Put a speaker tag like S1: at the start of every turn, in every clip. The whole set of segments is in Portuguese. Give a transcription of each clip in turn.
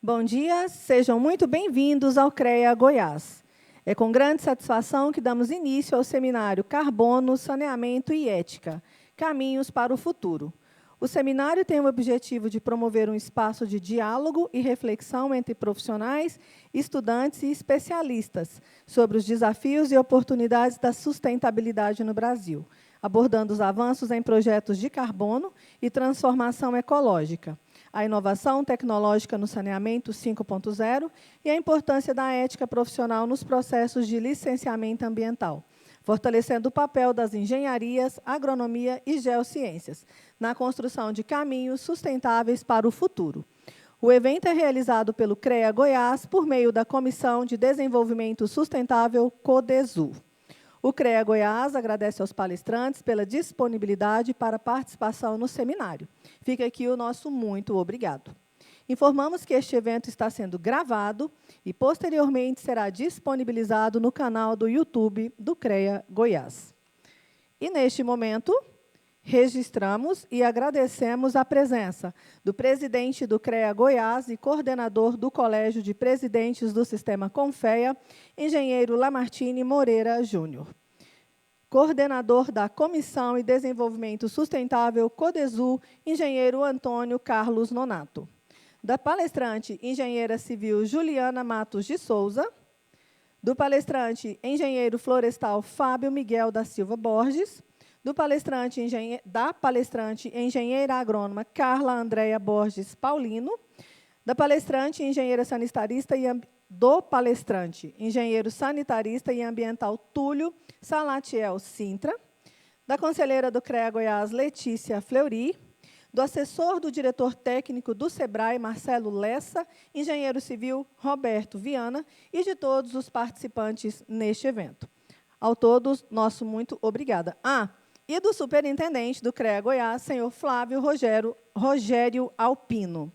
S1: Bom dia, sejam muito bem-vindos ao CREA Goiás. É com grande satisfação que damos início ao seminário Carbono, Saneamento e Ética, Caminhos para o Futuro. O seminário tem o objetivo de promover um espaço de diálogo e reflexão entre profissionais, estudantes e especialistas sobre os desafios e oportunidades da sustentabilidade no Brasil, abordando os avanços em projetos de carbono e transformação ecológica, a inovação tecnológica no saneamento 5.0 e a importância da ética profissional nos processos de licenciamento ambiental, fortalecendo o papel das engenharias, agronomia e geociências na construção de caminhos sustentáveis para o futuro. O evento é realizado pelo CREA Goiás por meio da Comissão de Desenvolvimento Sustentável CODESU. O CREA Goiás agradece aos palestrantes pela disponibilidade para participação no seminário. Fica aqui o nosso muito obrigado. Informamos que este evento está sendo gravado e, posteriormente, será disponibilizado no canal do YouTube do CREA Goiás. E, neste momento, registramos e agradecemos a presença do presidente do CREA Goiás e coordenador do Colégio de Presidentes do Sistema Confea, engenheiro Lamartine Moreira Júnior. Coordenador da Comissão e Desenvolvimento Sustentável CODESU, engenheiro Antônio Carlos Nonato. Da palestrante, engenheira civil Juliana Matos de Souza. Do palestrante, engenheiro florestal Fábio Miguel da Silva Borges. Da palestrante, engenheira agrônoma Carla Andréia Borges Paulino. Da palestrante, engenheira sanitarista do palestrante, engenheiro sanitarista e ambiental Túlio Salatiel Sintra. Da conselheira do CREA Goiás, Letícia Fleury. Do assessor do diretor técnico do SEBRAE, Marcelo Lessa, engenheiro civil Roberto Viana, e de todos os participantes neste evento. Ao todos, nosso muito obrigada. E do superintendente do CREA Goiás, senhor Flávio Rogério Alpino.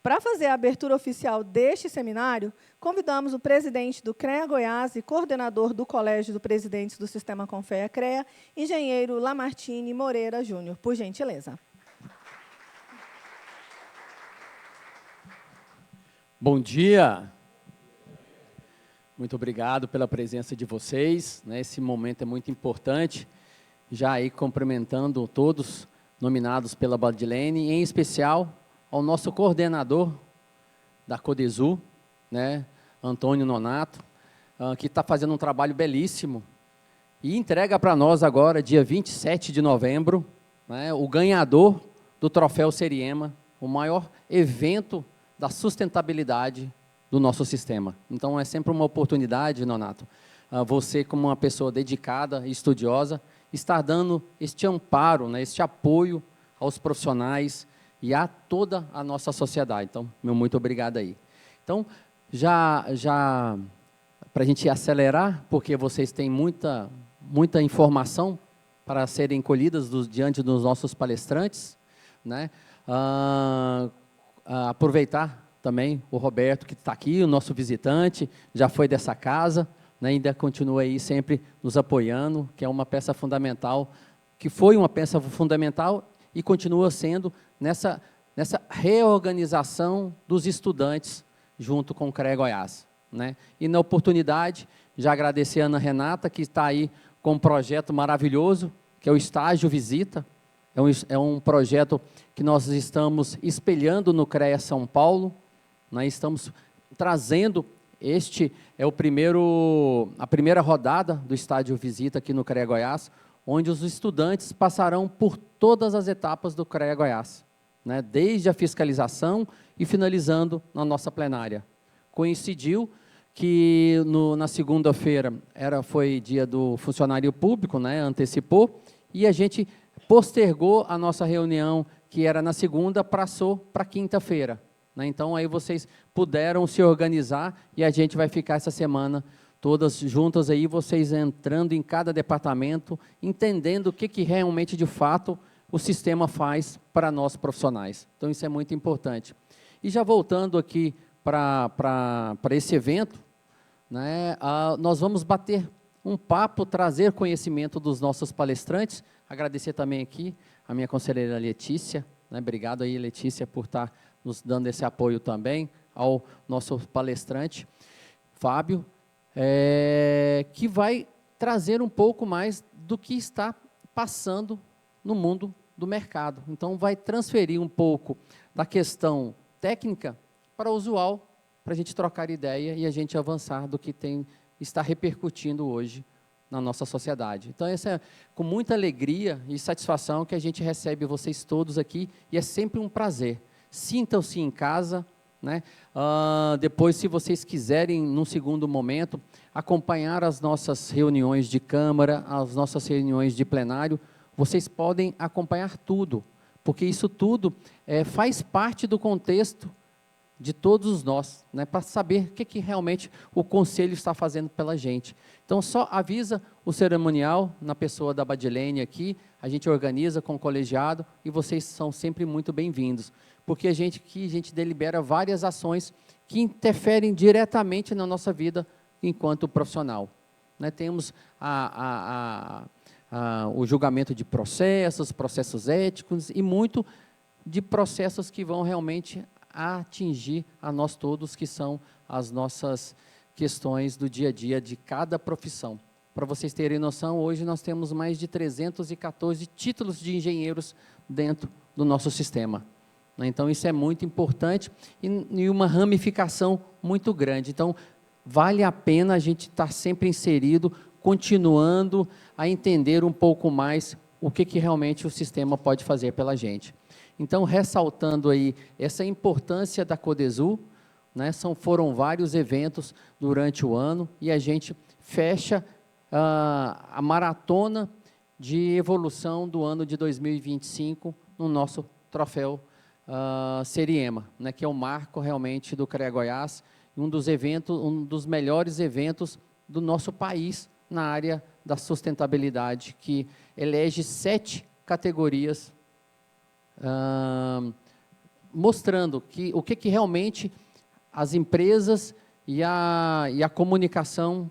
S1: Para fazer a abertura oficial deste seminário, convidamos o presidente do CREA Goiás e coordenador do Colégio de Presidentes do Sistema Confea-CREA, engenheiro Lamartine Moreira Júnior, por gentileza.
S2: Bom dia. Muito obrigado pela presença de vocês. Esse momento é muito importante, já aí cumprimentando todos nominados pela Badilene, em especial ao nosso coordenador da CODESU, Antônio Nonato, que está fazendo um trabalho belíssimo e entrega para nós agora, dia 27 de novembro, o ganhador do Troféu Seriema, o maior evento da sustentabilidade do nosso sistema. Então, é sempre uma oportunidade, Nonato, você, como uma pessoa dedicada e estudiosa, estar dando este amparo, este apoio aos profissionais e a toda a nossa sociedade. Então, meu muito obrigado aí. Então, já para a gente acelerar, porque vocês têm muita informação para serem colhidas diante dos nossos palestrantes, aproveitar também o Roberto, que está aqui, o nosso visitante, já foi dessa casa, ainda continua aí sempre nos apoiando, que é uma peça fundamental, que foi uma peça fundamental e continua sendo nessa reorganização dos estudantes junto com o CREA Goiás. E na oportunidade, já agradecer a Ana Renata, que está aí com um projeto maravilhoso, que é o Estágio Visita. É um projeto que nós estamos espelhando no CREA São Paulo. Estamos trazendo, este é a primeira rodada do Estágio Visita aqui no CREA Goiás, onde os estudantes passarão por todas as etapas do CREA Goiás, desde a fiscalização e finalizando na nossa plenária. Coincidiu que na segunda-feira foi dia do funcionário público, antecipou, e a gente postergou a nossa reunião, que era na segunda, passou para quinta-feira. Então, aí vocês puderam se organizar e a gente vai ficar essa semana todas juntas aí, vocês entrando em cada departamento, entendendo o que realmente, de fato, o sistema faz para nós profissionais. Então, isso é muito importante. E já voltando aqui para esse evento, nós vamos bater um papo, trazer conhecimento dos nossos palestrantes, agradecer também aqui a minha conselheira Letícia, obrigado aí, Letícia, por estar nos dando esse apoio também, ao nosso palestrante, Fábio, que vai trazer um pouco mais do que está passando no mundo do mercado. Então, vai transferir um pouco da questão técnica para o usual, para a gente trocar ideia e a gente avançar do que está repercutindo hoje na nossa sociedade. Então, essa é com muita alegria e satisfação que a gente recebe vocês todos aqui, e é sempre um prazer. Sintam-se em casa, né? Depois, se vocês quiserem, num segundo momento, acompanhar as nossas reuniões de Câmara, as nossas reuniões de plenário, vocês podem acompanhar tudo, porque isso tudo faz parte do contexto de todos nós, né, para saber o que realmente o Conselho está fazendo pela gente. Então, só avisa o cerimonial, na pessoa da Badilene aqui, a gente organiza com o colegiado, e vocês são sempre muito bem-vindos, porque a gente delibera várias ações que interferem diretamente na nossa vida enquanto profissional. Né, temos o julgamento de processos éticos, e muito de processos que vão realmente atingir a nós todos, que são as nossas questões do dia a dia de cada profissão. Para vocês terem noção, hoje nós temos mais de 314 títulos de engenheiros dentro do nosso sistema. Então, isso é muito importante e uma ramificação muito grande. Então, vale a pena a gente estar sempre inserido, continuando a entender um pouco mais o que realmente o sistema pode fazer pela gente. Então, ressaltando aí essa importância da Codesul, né, foram vários eventos durante o ano, e a gente fecha a maratona de evolução do ano de 2025 no nosso troféu Seriema, né, que é o marco realmente do CREA Goiás, um dos melhores eventos do nosso país na área da sustentabilidade, que elege 7 categorias, mostrando o que realmente as empresas e a comunicação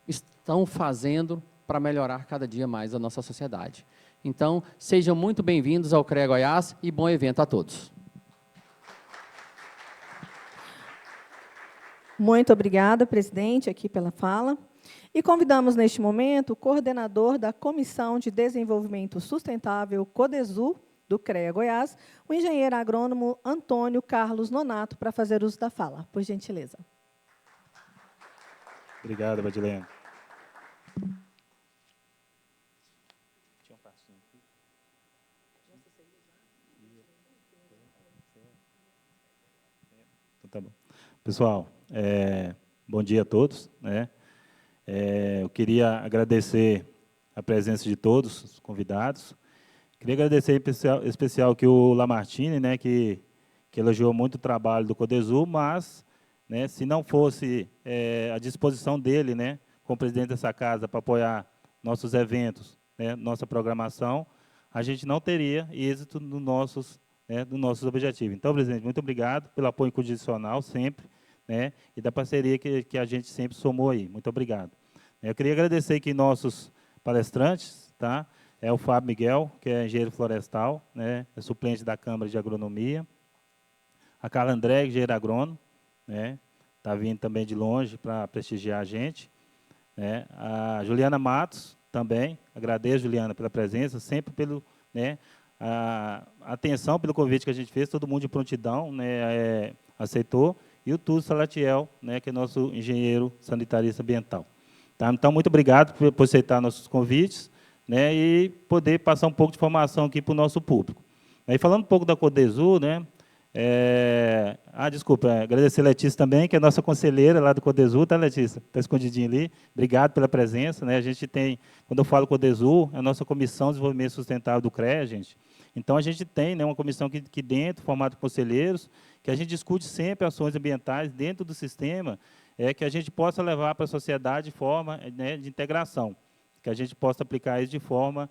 S2: estão fazendo para melhorar cada dia mais a nossa sociedade. Então, sejam muito bem-vindos ao CREA Goiás e bom evento a todos.
S1: Muito obrigada, presidente, aqui pela fala. E convidamos, neste momento, o coordenador da Comissão de Desenvolvimento Sustentável, Codesul, do CREA Goiás, o engenheiro agrônomo Antônio Carlos Nonato, para fazer uso da fala. Por gentileza.
S3: Obrigado, Badilene. Então, tá bom. Pessoal, bom dia a todos, né? Eu queria agradecer a presença de todos os convidados. Queria agradecer em especial que o Lamartine, né, que elogiou muito o trabalho do Codesul, mas, né, se não fosse a disposição dele, né, como presidente dessa casa, para apoiar nossos eventos, né, nossa programação, a gente não teria êxito nos nossos objetivos. Então, presidente, muito obrigado pelo apoio incondicional sempre, né, e da parceria que a gente sempre somou aí. Muito obrigado. Eu queria agradecer aqui nossos palestrantes, tá? O Fábio Miguel, que é engenheiro florestal, né, é suplente da Câmara de Agronomia. A Carla André, engenheira agrônomo, né, está vindo também de longe para prestigiar a gente. Né. A Juliana Matos, também, agradeço, Juliana, pela presença, sempre pelo, né, a atenção pelo convite que a gente fez, todo mundo de prontidão, né, aceitou. E o Túlio Salatiel, né, que é nosso engenheiro sanitarista ambiental. Tá? Então, muito obrigado por aceitar nossos convites, né, e poder passar um pouco de informação aqui para o nosso público. E falando um pouco da Codesul, né, agradecer a Letícia também, que é a nossa conselheira lá do Codesul, tá, Letícia? Está escondidinha ali. Obrigado pela presença. Né? A gente tem, quando eu falo Codesul, é a nossa Comissão de Desenvolvimento Sustentável do CREA, gente. Então, a gente tem, né, uma comissão aqui dentro, formada por conselheiros, que a gente discute sempre ações ambientais dentro do sistema, que a gente possa levar para a sociedade de forma, né, de integração, que a gente possa aplicar isso de forma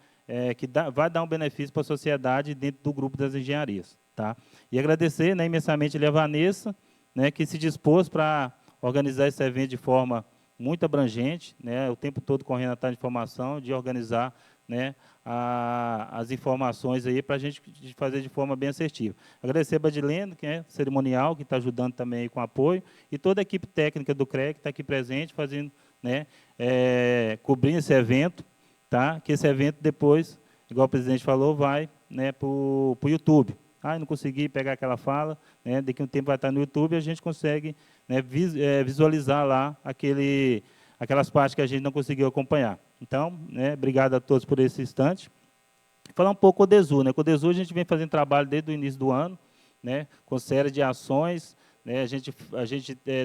S3: que vai dar um benefício para a sociedade dentro do grupo das engenharias. Tá? E agradecer, né, imensamente a Vanessa, né, que se dispôs para organizar esse evento de forma muito abrangente, né, o tempo todo correndo atrás de informação, de organizar né, as informações aí para a gente fazer de forma bem assertiva. Agradecer a Badilene, que é cerimonial, que está ajudando também aí com apoio, e toda a equipe técnica do CREA que está aqui presente, fazendo, né, cobrindo esse evento, tá? Que esse evento depois, igual o presidente falou, vai, né, para o YouTube. Não consegui pegar aquela fala, né, daqui a um tempo vai estar no YouTube e a gente consegue, né, visualizar lá aquelas partes que a gente não conseguiu acompanhar. Então, né, obrigado a todos por esse instante. Falar um pouco do CODESU. Né? O CODESU a gente vem fazendo trabalho desde o início do ano, né, com série de ações. Né,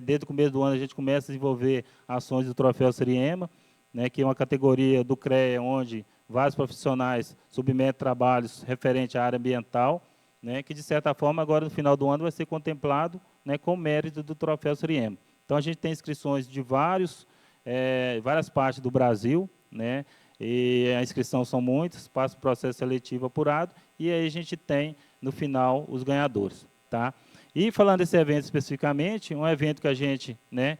S3: desde o começo do ano, a gente começa a desenvolver ações do Troféu Siriema, né, que é uma categoria do CREA, onde vários profissionais submetem trabalhos referentes à área ambiental, né, que, de certa forma, agora, no final do ano, vai ser contemplado, né, com o mérito do Troféu Siriema. Então, a gente tem inscrições de várias partes do Brasil, né, e a inscrição são muitas, passa o processo seletivo apurado, e aí a gente tem, no final, os ganhadores. Tá? E, falando desse evento especificamente, um evento que a gente, né,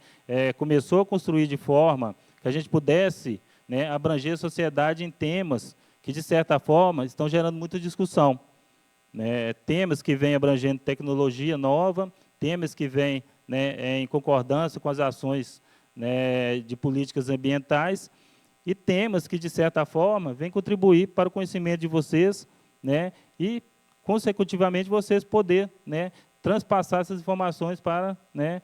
S3: começou a construir de forma que a gente pudesse, né, abranger a sociedade em temas que, de certa forma, estão gerando muita discussão. Né, temas que vêm abrangendo tecnologia nova, temas que vêm, né, em concordância com as ações, né, de políticas ambientais, e temas que, de certa forma, vêm contribuir para o conhecimento de vocês, né, e, consecutivamente, vocês poderem, né, transpassar essas informações para, né,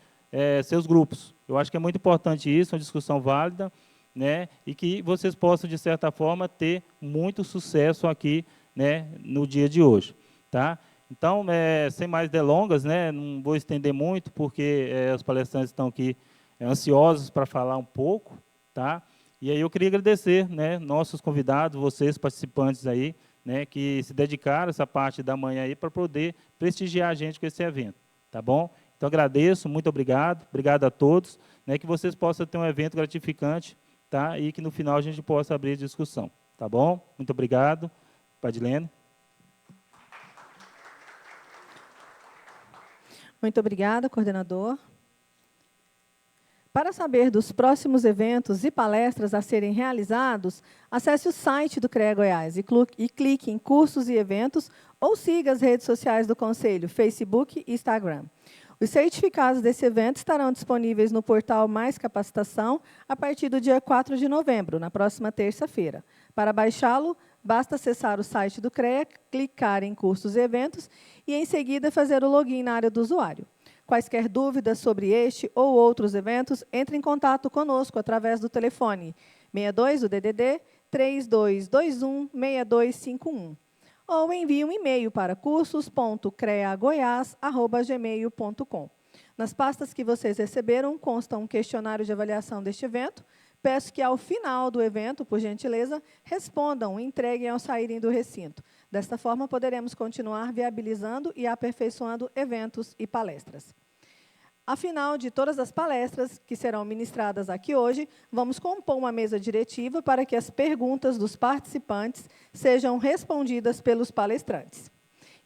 S3: seus grupos. Eu acho que é muito importante isso, uma discussão válida, né, e que vocês possam, de certa forma, ter muito sucesso aqui, né, no dia de hoje. Tá? Então, sem mais delongas, né, não vou estender muito, porque os palestrantes estão aqui ansiosos para falar um pouco. Tá? E aí eu queria agradecer, né, nossos convidados, vocês participantes aí, né, que se dedicaram essa parte da manhã aí para poder prestigiar a gente com esse evento. Tá bom? Então, agradeço, muito obrigado a todos, né, que vocês possam ter um evento gratificante, tá? E que no final a gente possa abrir a discussão. Tá bom? Muito obrigado. Badilene.
S1: Muito obrigada, coordenador. Para saber dos próximos eventos e palestras a serem realizados, acesse o site do CREA Goiás e clique em cursos e eventos ou siga as redes sociais do Conselho, Facebook e Instagram. Os certificados desse evento estarão disponíveis no portal Mais Capacitação a partir do dia 4 de novembro, na próxima terça-feira. Para baixá-lo, basta acessar o site do CREA, clicar em cursos e eventos e, em seguida, fazer o login na área do usuário. Quaisquer dúvidas sobre este ou outros eventos, entre em contato conosco através do telefone 62 do DDD 3221 6251 ou envie um e-mail para cursos.creagoias@gmail.com. Nas pastas que vocês receberam consta um questionário de avaliação deste evento. Peço que, ao final do evento, por gentileza, respondam e entreguem ao saírem do recinto. Desta forma, poderemos continuar viabilizando e aperfeiçoando eventos e palestras. Afinal de todas as palestras que serão ministradas aqui hoje, vamos compor uma mesa diretiva para que as perguntas dos participantes sejam respondidas pelos palestrantes.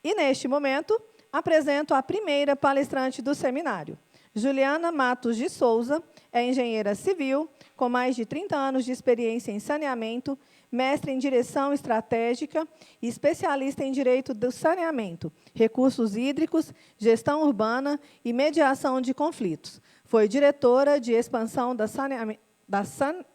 S1: E, neste momento, apresento a primeira palestrante do seminário. Juliana Matos de Souza é engenheira civil, com mais de 30 anos de experiência em saneamento, mestre em direção estratégica e especialista em direito do saneamento, recursos hídricos, gestão urbana e mediação de conflitos. Foi diretora de expansão da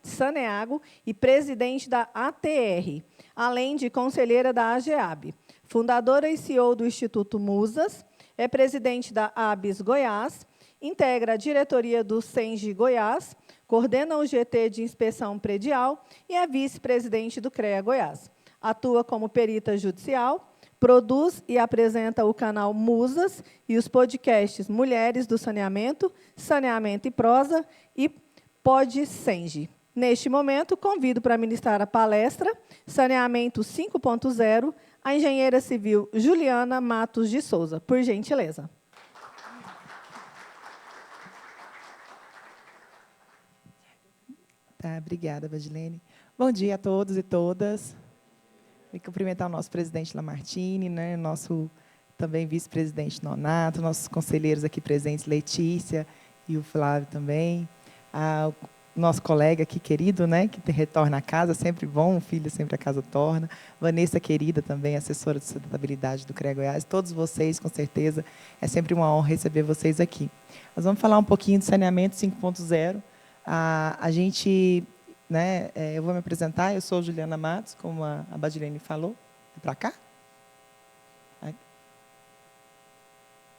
S1: Saneago e presidente da ATR, além de conselheira da AGEAB. Fundadora e CEO do Instituto Musas, é presidente da ABS Goiás, integra a diretoria do SENGE Goiás, coordena o GT de Inspeção Predial e é vice-presidente do CREA Goiás. Atua como perita judicial, produz e apresenta o canal Musas e os podcasts Mulheres do Saneamento, Saneamento e Prosa e Pod Senge. Neste momento, convido para ministrar a palestra Saneamento 5.0, a engenheira civil Juliana Matos de Souza. Por gentileza.
S4: Tá, obrigada, Badilene. Bom dia a todos e todas. Vou cumprimentar o nosso presidente Lamartine, né, nosso também vice-presidente Nonato, nossos conselheiros aqui presentes, Letícia e o Flávio também, nosso colega aqui querido, né, que retorna à casa, sempre bom, um filho sempre a casa torna. Vanessa, querida, também assessora de sustentabilidade do CREA Goiás. Todos vocês, com certeza, é sempre uma honra receber vocês aqui. Nós vamos falar um pouquinho de saneamento 5.0. A gente, né, eu vou me apresentar, eu sou Juliana Matos, como a Badilene falou. É para cá?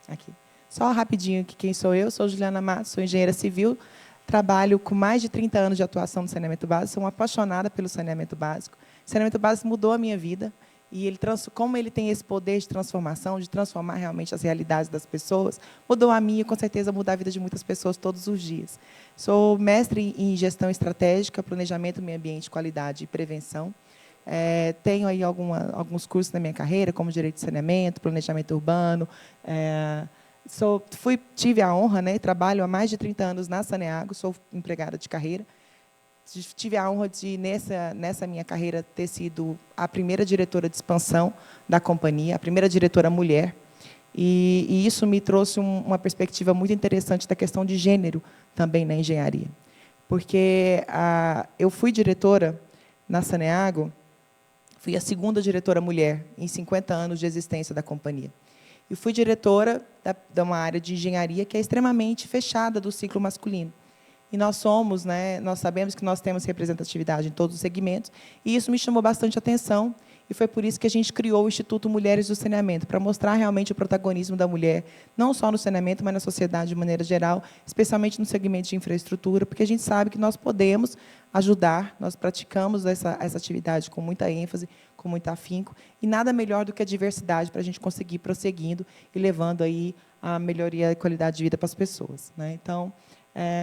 S4: Aqui. Só rapidinho que quem sou eu sou Juliana Matos, sou engenheira civil, trabalho com mais de 30 anos de atuação no saneamento básico, sou uma apaixonada pelo saneamento básico. O saneamento básico mudou a minha vida, e como ele tem esse poder de transformação, de transformar realmente as realidades das pessoas, mudou a minha e, com certeza, mudar a vida de muitas pessoas todos os dias. Sou mestre em gestão estratégica, planejamento, meio ambiente, qualidade e prevenção. Tenho aí alguns cursos na minha carreira, como direito de saneamento, planejamento urbano. Tive a honra, né, trabalho há mais de 30 anos na Saneago, sou empregada de carreira. Tive a honra de, nessa minha carreira, ter sido a primeira diretora de expansão da companhia, a primeira diretora mulher. E isso me trouxe uma perspectiva muito interessante da questão de gênero também na engenharia. Porque eu fui diretora na Saneago, fui a segunda diretora mulher em 50 anos de existência da companhia. E fui diretora de uma área de engenharia que é extremamente fechada do ciclo masculino. E nós sabemos que nós temos representatividade em todos os segmentos, e isso me chamou bastante atenção, e foi por isso que a gente criou o Instituto Mulheres do Saneamento, para mostrar realmente o protagonismo da mulher, não só no saneamento, mas na sociedade de maneira geral, especialmente no segmento de infraestrutura, porque a gente sabe que nós podemos ajudar, nós praticamos essa atividade com muita ênfase, com muito afinco, e nada melhor do que a diversidade para a gente conseguir ir prosseguindo e levando aí a melhoria e qualidade de vida para as pessoas, né? Então,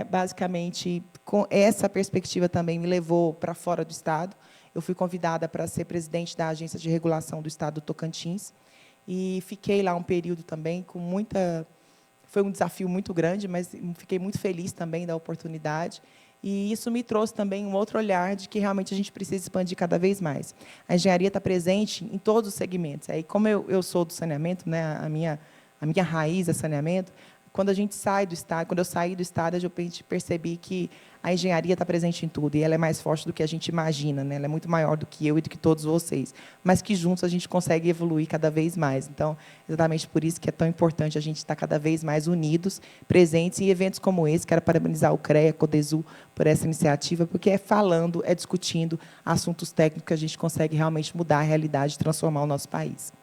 S4: basicamente, com essa perspectiva também me levou para fora do Estado. Eu fui convidada para ser presidente da Agência de Regulação do Estado do Tocantins, e fiquei lá um período também com foi um desafio muito grande, mas fiquei muito feliz também da oportunidade. E isso me trouxe também um outro olhar de que realmente a gente precisa expandir cada vez mais. A engenharia está presente em todos os segmentos. Aí, como eu sou do saneamento, né, a minha raiz é saneamento, quando a gente sai do Estado, quando eu saí do Estado, eu percebi que a engenharia está presente em tudo, e ela é mais forte do que a gente imagina, né? Ela é muito maior do que eu e do que todos vocês, mas que juntos a gente consegue evoluir cada vez mais. Então, exatamente por isso que é tão importante a gente estar cada vez mais unidos, presentes em eventos como esse. Quero parabenizar o CREA, a Codesul, por essa iniciativa, porque é falando, é discutindo assuntos técnicos que a gente consegue realmente mudar a realidade e transformar o nosso país.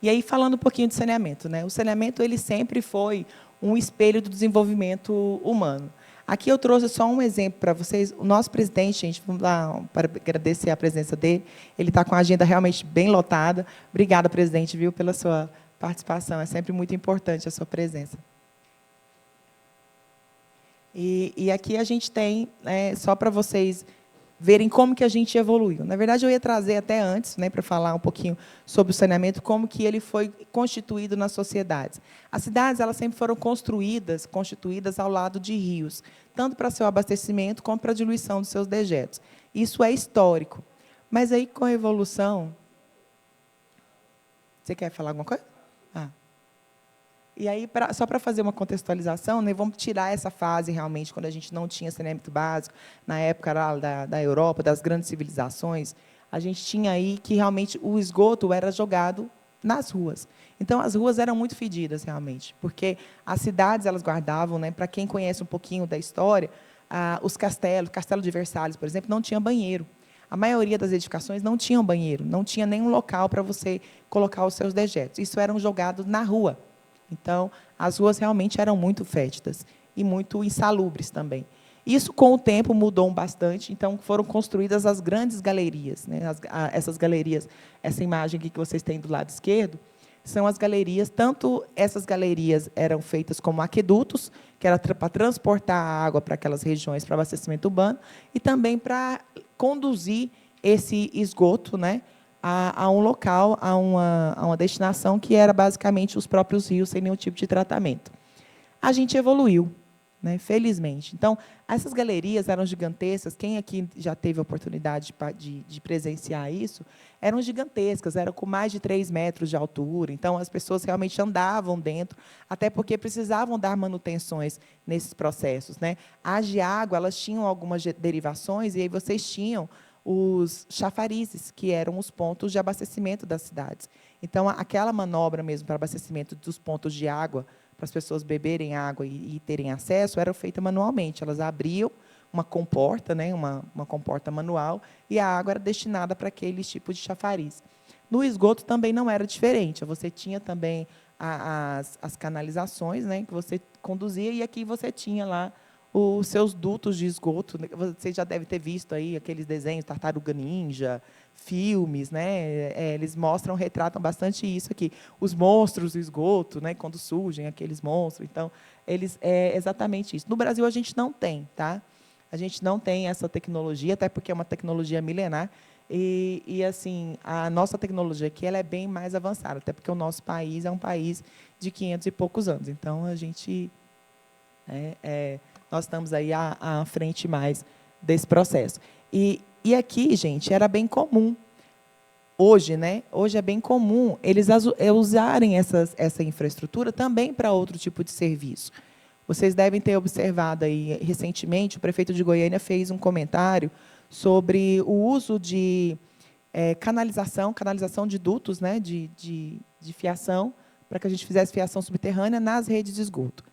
S4: E aí, falando um pouquinho de saneamento, né? O saneamento ele sempre foi um espelho do desenvolvimento humano. Aqui eu trouxe só um exemplo para vocês. O nosso presidente, gente, vamos lá para agradecer a presença dele. Ele está com a agenda realmente bem lotada. Obrigada, presidente, viu, pela sua participação. É sempre muito importante a sua presença. E aqui a gente tem, só para vocês verem como que a gente evoluiu. Na verdade, eu ia trazer até antes, né, para falar um pouquinho sobre o saneamento, como que ele foi constituído nas sociedades. As cidades elas sempre foram constituídas ao lado de rios, tanto para seu abastecimento como para a diluição dos seus dejetos. Isso é histórico. Mas aí, com a evolução... Você quer falar alguma coisa? E aí, só para fazer uma contextualização, né, vamos tirar essa fase, realmente, quando a gente não tinha saneamento básico, na época da Europa, das grandes civilizações, a gente tinha aí que, realmente, o esgoto era jogado nas ruas. Então, as ruas eram muito fedidas, realmente, porque as cidades elas guardavam, né, para quem conhece um pouquinho da história, os castelos, o Castelo de Versalhes, por exemplo, não tinha banheiro. A maioria das edificações não tinham banheiro, não tinha nenhum local para você colocar os seus dejetos. Isso eram jogados na rua. Então, as ruas realmente eram muito fétidas e muito insalubres também. Isso, com o tempo, mudou bastante. Então, foram construídas as grandes galerias, né? Essas galerias, essa imagem aqui que vocês têm do lado esquerdo, são as galerias. Tanto essas galerias eram feitas como aquedutos, que era para transportar a água para aquelas regiões para abastecimento urbano, e também para conduzir esse esgoto, né, a um local, a uma destinação que era basicamente os próprios rios, sem nenhum tipo de tratamento. A gente evoluiu. né? Felizmente. Então, essas galerias eram gigantescas. Quem aqui já teve a oportunidade de presenciar isso, eram gigantescas, eram com mais de 3 metros de altura. Então, as pessoas realmente andavam dentro, até porque precisavam dar manutenções nesses processos, né? As de água, elas tinham algumas derivações, e aí vocês tinham os chafarizes, que eram os pontos de abastecimento das cidades. Então, aquela manobra mesmo para abastecimento dos pontos de água, para as pessoas beberem água e terem acesso, era feita manualmente. Elas abriam uma comporta, né, uma comporta manual, e a água era destinada para aquele tipo de chafariz. No esgoto também não era diferente. Você tinha também as canalizações, né, que você conduzia, e aqui você tinha lá os seus dutos de esgoto. Você já deve ter visto aí aqueles desenhos, Tartaruga Ninja, filmes, né? Eles mostram, retratam bastante isso aqui. Os monstros do esgoto, né? Quando surgem aqueles monstros. Então, é exatamente isso. No Brasil, a gente não tem, tá? A gente não tem essa tecnologia, até porque é uma tecnologia milenar. E assim, a nossa tecnologia aqui ela é bem mais avançada, até porque o nosso país é um país de 500 e poucos anos. Então, a gente... nós estamos aí à frente mais desse processo. E aqui, gente, era bem comum. Hoje, né? Hoje é bem comum eles usarem essa infraestrutura também para outro tipo de serviço. Vocês devem ter observado aí, recentemente, o prefeito de Goiânia fez um comentário sobre o uso de canalização de dutos, né? de fiação, para que a gente fizesse fiação subterrânea nas redes de esgoto.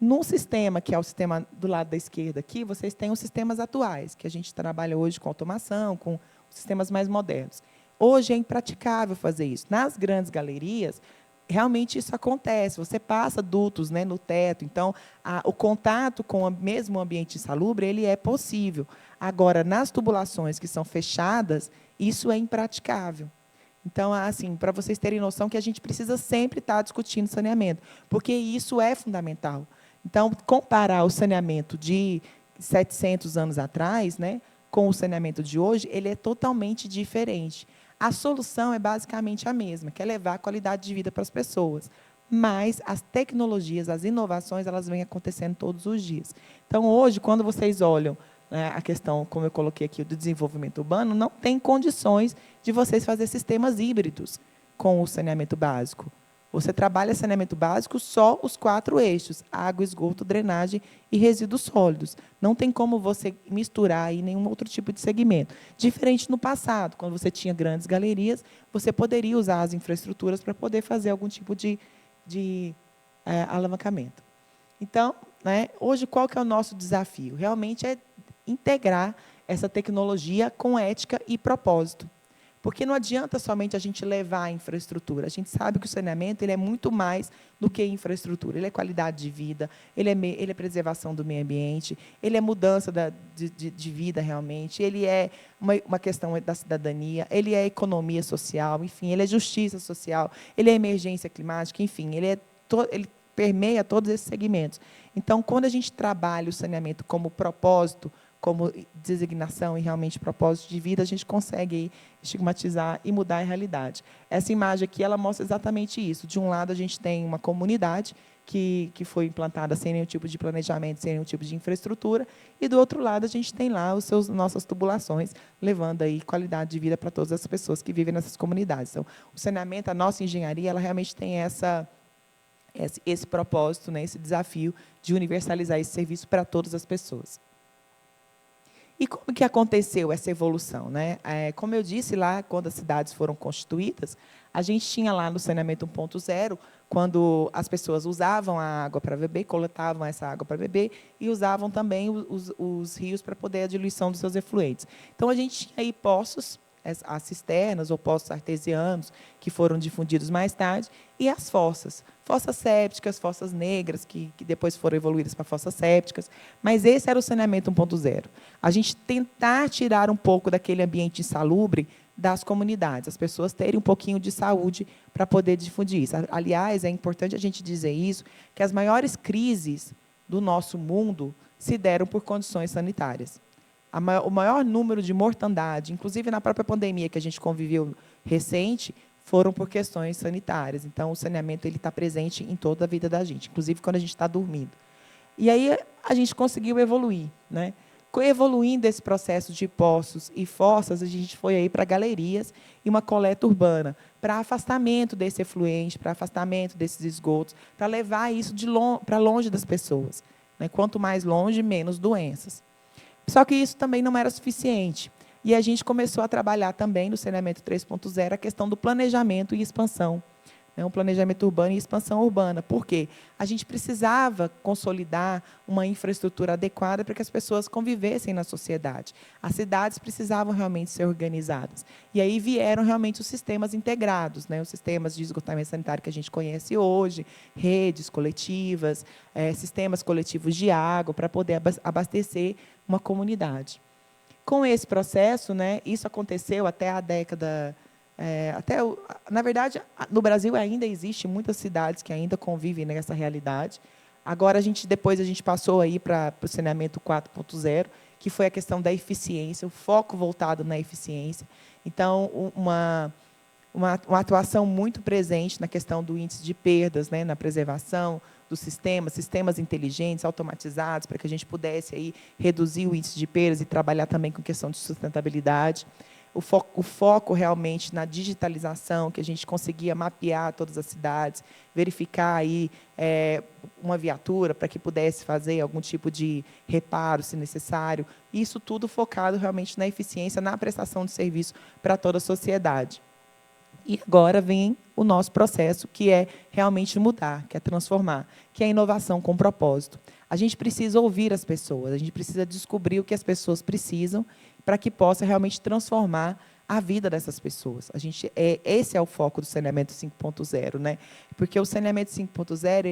S4: Num sistema, que é o sistema do lado da esquerda aqui, vocês têm os sistemas atuais, que a gente trabalha hoje com automação, com sistemas mais modernos. Hoje é impraticável fazer isso. Nas grandes galerias, realmente isso acontece. Você passa dutos, né, no teto, então o contato com o mesmo ambiente insalubre ele é possível. Agora, nas tubulações que são fechadas, isso é impraticável. Então, assim, para vocês terem noção que a gente precisa sempre estar discutindo saneamento, porque isso é fundamental. Então, comparar o saneamento de 700 anos atrás, né, com o saneamento de hoje, ele é totalmente diferente. A solução é basicamente a mesma, que é levar a qualidade de vida para as pessoas. Mas as tecnologias, as inovações, elas vêm acontecendo todos os dias. Então, hoje, quando vocês olham, né, a questão, como eu coloquei aqui, do desenvolvimento urbano, não tem condições de vocês fazer sistemas híbridos com o saneamento básico. Você trabalha saneamento básico só os 4 eixos: água, esgoto, drenagem e resíduos sólidos. Não tem como você misturar aí nenhum outro tipo de segmento. Diferente no passado, quando você tinha grandes galerias, você poderia usar as infraestruturas para poder fazer algum tipo de alavancamento. Então, né, hoje, qual que é o nosso desafio? Realmente é integrar essa tecnologia com ética e propósito. Porque não adianta somente a gente levar a infraestrutura. A gente sabe que o saneamento ele é muito mais do que infraestrutura. Ele é qualidade de vida, ele é preservação do meio ambiente, ele é mudança de vida realmente, ele é uma questão da cidadania, ele é economia social, enfim, ele é justiça social, ele é emergência climática, enfim, ele permeia todos esses segmentos. Então, quando a gente trabalha o saneamento como propósito, como designação e realmente propósito de vida, a gente consegue aí estigmatizar e mudar a realidade. Essa imagem aqui ela mostra exatamente isso. De um lado, a gente tem uma comunidade que foi implantada sem nenhum tipo de planejamento, sem nenhum tipo de infraestrutura, e, do outro lado, a gente tem lá nossas tubulações, levando aí qualidade de vida para todas as pessoas que vivem nessas comunidades. Então, o saneamento, a nossa engenharia, ela realmente tem esse propósito, né, esse desafio de universalizar esse serviço para todas as pessoas. E como que aconteceu essa evolução, né? Como eu disse lá, quando as cidades foram constituídas, a gente tinha lá no saneamento 1.0, quando as pessoas usavam a água para beber, coletavam essa água para beber e usavam também os rios para poder a diluição dos seus efluentes. Então, a gente tinha aí poços, as cisternas ou poços artesianos, que foram difundidos mais tarde, e as fossas sépticas, fossas negras, que depois foram evoluídas para fossas sépticas, mas esse era o saneamento 1.0. A gente tentar tirar um pouco daquele ambiente insalubre das comunidades, as pessoas terem um pouquinho de saúde para poder difundir isso. Aliás, é importante a gente dizer isso, que as maiores crises do nosso mundo se deram por condições sanitárias. O maior número de mortandade, inclusive na própria pandemia que a gente conviveu recente, foram por questões sanitárias. Então, o saneamento está presente em toda a vida da gente, inclusive quando a gente está dormindo. E aí a gente conseguiu evoluir, né? Evoluindo esse processo de poços e fossas, a gente foi aí para galerias e uma coleta urbana, para afastamento desse efluente, para afastamento desses esgotos, para levar isso para longe das pessoas, né? Quanto mais longe, menos doenças. Só que isso também não era suficiente. E a gente começou a trabalhar também no saneamento 3.0 a questão do planejamento e expansão. Um planejamento urbano e expansão urbana. Por quê? A gente precisava consolidar uma infraestrutura adequada para que as pessoas convivessem na sociedade. As cidades precisavam realmente ser organizadas. E aí vieram realmente os sistemas integrados, né? Os sistemas de esgotamento sanitário que a gente conhece hoje, redes coletivas, sistemas coletivos de água, para poder abastecer uma comunidade. Com esse processo, né, isso aconteceu até a década... na verdade, no Brasil ainda existe muitas cidades que ainda convivem nessa realidade. Agora, depois a gente passou aí para o saneamento 4.0, que foi a questão da eficiência, o foco voltado na eficiência. Então, uma atuação muito presente na questão do índice de perdas, né, na preservação dos sistemas inteligentes, automatizados, para que a gente pudesse aí reduzir o índice de perdas e trabalhar também com questão de sustentabilidade. O foco realmente na digitalização, que a gente conseguia mapear todas as cidades, verificar aí uma viatura para que pudesse fazer algum tipo de reparo, se necessário. Isso tudo focado realmente na eficiência, na prestação de serviço para toda a sociedade. E agora vem o nosso processo, que é realmente mudar, que é transformar, que é a inovação com propósito. A gente precisa ouvir as pessoas, a gente precisa descobrir o que as pessoas precisam para que possa realmente transformar a vida dessas pessoas. Esse é o foco do saneamento 5.0, né? Porque o saneamento 5.0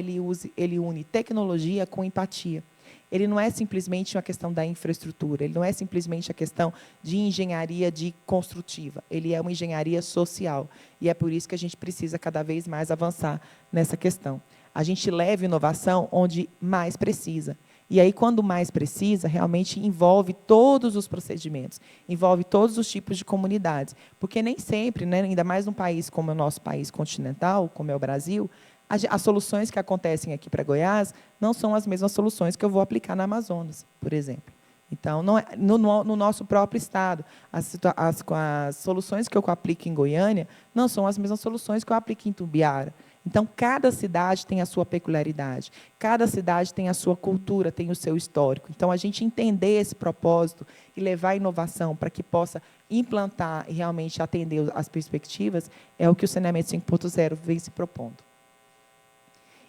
S4: ele une tecnologia com empatia. Ele não é simplesmente uma questão da infraestrutura, ele não é simplesmente a questão de engenharia construtiva, ele é uma engenharia social. E é por isso que a gente precisa cada vez mais avançar nessa questão. A gente leva inovação onde mais precisa. E aí, quando mais precisa, realmente envolve todos os procedimentos, envolve todos os tipos de comunidades. Porque nem sempre, né, ainda mais num país como o nosso país continental, como é o Brasil, as soluções que acontecem aqui para Goiás não são as mesmas soluções que eu vou aplicar na Amazonas, por exemplo. Então, não é, no nosso próprio estado, as soluções que eu aplico em Goiânia não são as mesmas soluções que eu aplico em Tumbiara. Então, cada cidade tem a sua peculiaridade, cada cidade tem a sua cultura, tem o seu histórico. Então, a gente entender esse propósito e levar a inovação para que possa implantar e realmente atender as perspectivas é o que o saneamento 5.0 vem se propondo.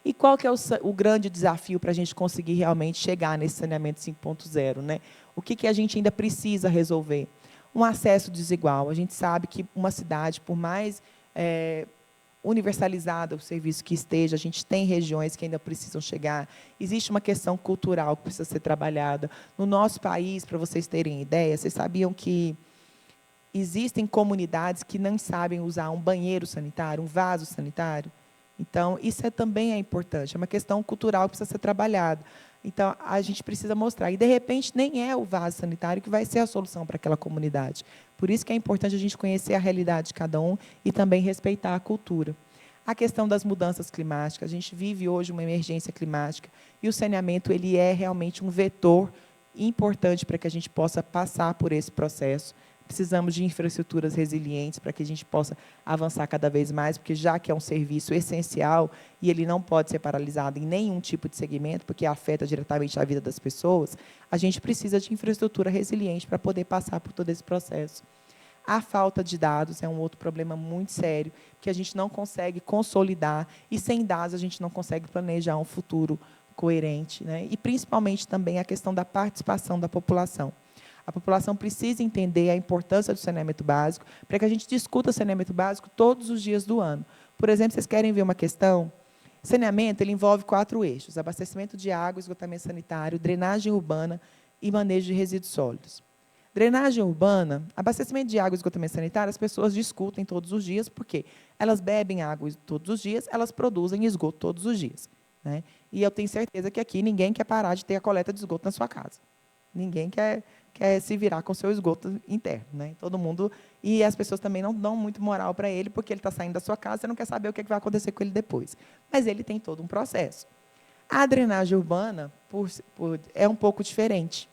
S4: E qual que é o grande desafio para a gente conseguir realmente chegar nesse saneamento 5.0, né? O que a gente ainda precisa resolver? Um acesso desigual. A gente sabe que uma cidade, por mais universalizada o serviço que esteja, a gente tem regiões que ainda precisam chegar. Existe uma questão cultural que precisa ser trabalhada. No nosso país, para vocês terem ideia, vocês sabiam que existem comunidades que não sabem usar um banheiro sanitário, um vaso sanitário? Então, isso também é importante, é uma questão cultural que precisa ser trabalhada. Então, a gente precisa mostrar. E, de repente, nem é o vaso sanitário que vai ser a solução para aquela comunidade. Por isso que é importante a gente conhecer a realidade de cada um e também respeitar a cultura. A questão das mudanças climáticas. A gente vive hoje uma emergência climática e o saneamento ele é realmente um vetor importante para que a gente possa passar por esse processo. Precisamos de infraestruturas resilientes para que a gente possa avançar cada vez mais, porque já que é um serviço essencial e ele não pode ser paralisado em nenhum tipo de segmento, porque afeta diretamente a vida das pessoas, a gente precisa de infraestrutura resiliente para poder passar por todo esse processo. A falta de dados é um outro problema muito sério, que a gente não consegue consolidar, e sem dados a gente não consegue planejar um futuro coerente, né? E, principalmente, também a questão da participação da população. A população precisa entender a importância do saneamento básico para que a gente discuta saneamento básico todos os dias do ano. Por exemplo, vocês querem ver uma questão? Saneamento ele envolve 4 eixos: abastecimento de água, esgotamento sanitário, drenagem urbana e manejo de resíduos sólidos. Drenagem urbana, abastecimento de água e esgotamento sanitário, as pessoas discutem todos os dias, porque elas bebem água todos os dias, elas produzem esgoto todos os dias, né? E eu tenho certeza que aqui ninguém quer parar de ter a coleta de esgoto na sua casa. Ninguém quer se virar com o seu esgoto interno, né? Todo mundo, e as pessoas também não dão muito moral para ele, porque ele está saindo da sua casa, você não quer saber o que vai acontecer com ele depois. Mas ele tem todo um processo. A drenagem urbana é um pouco diferente.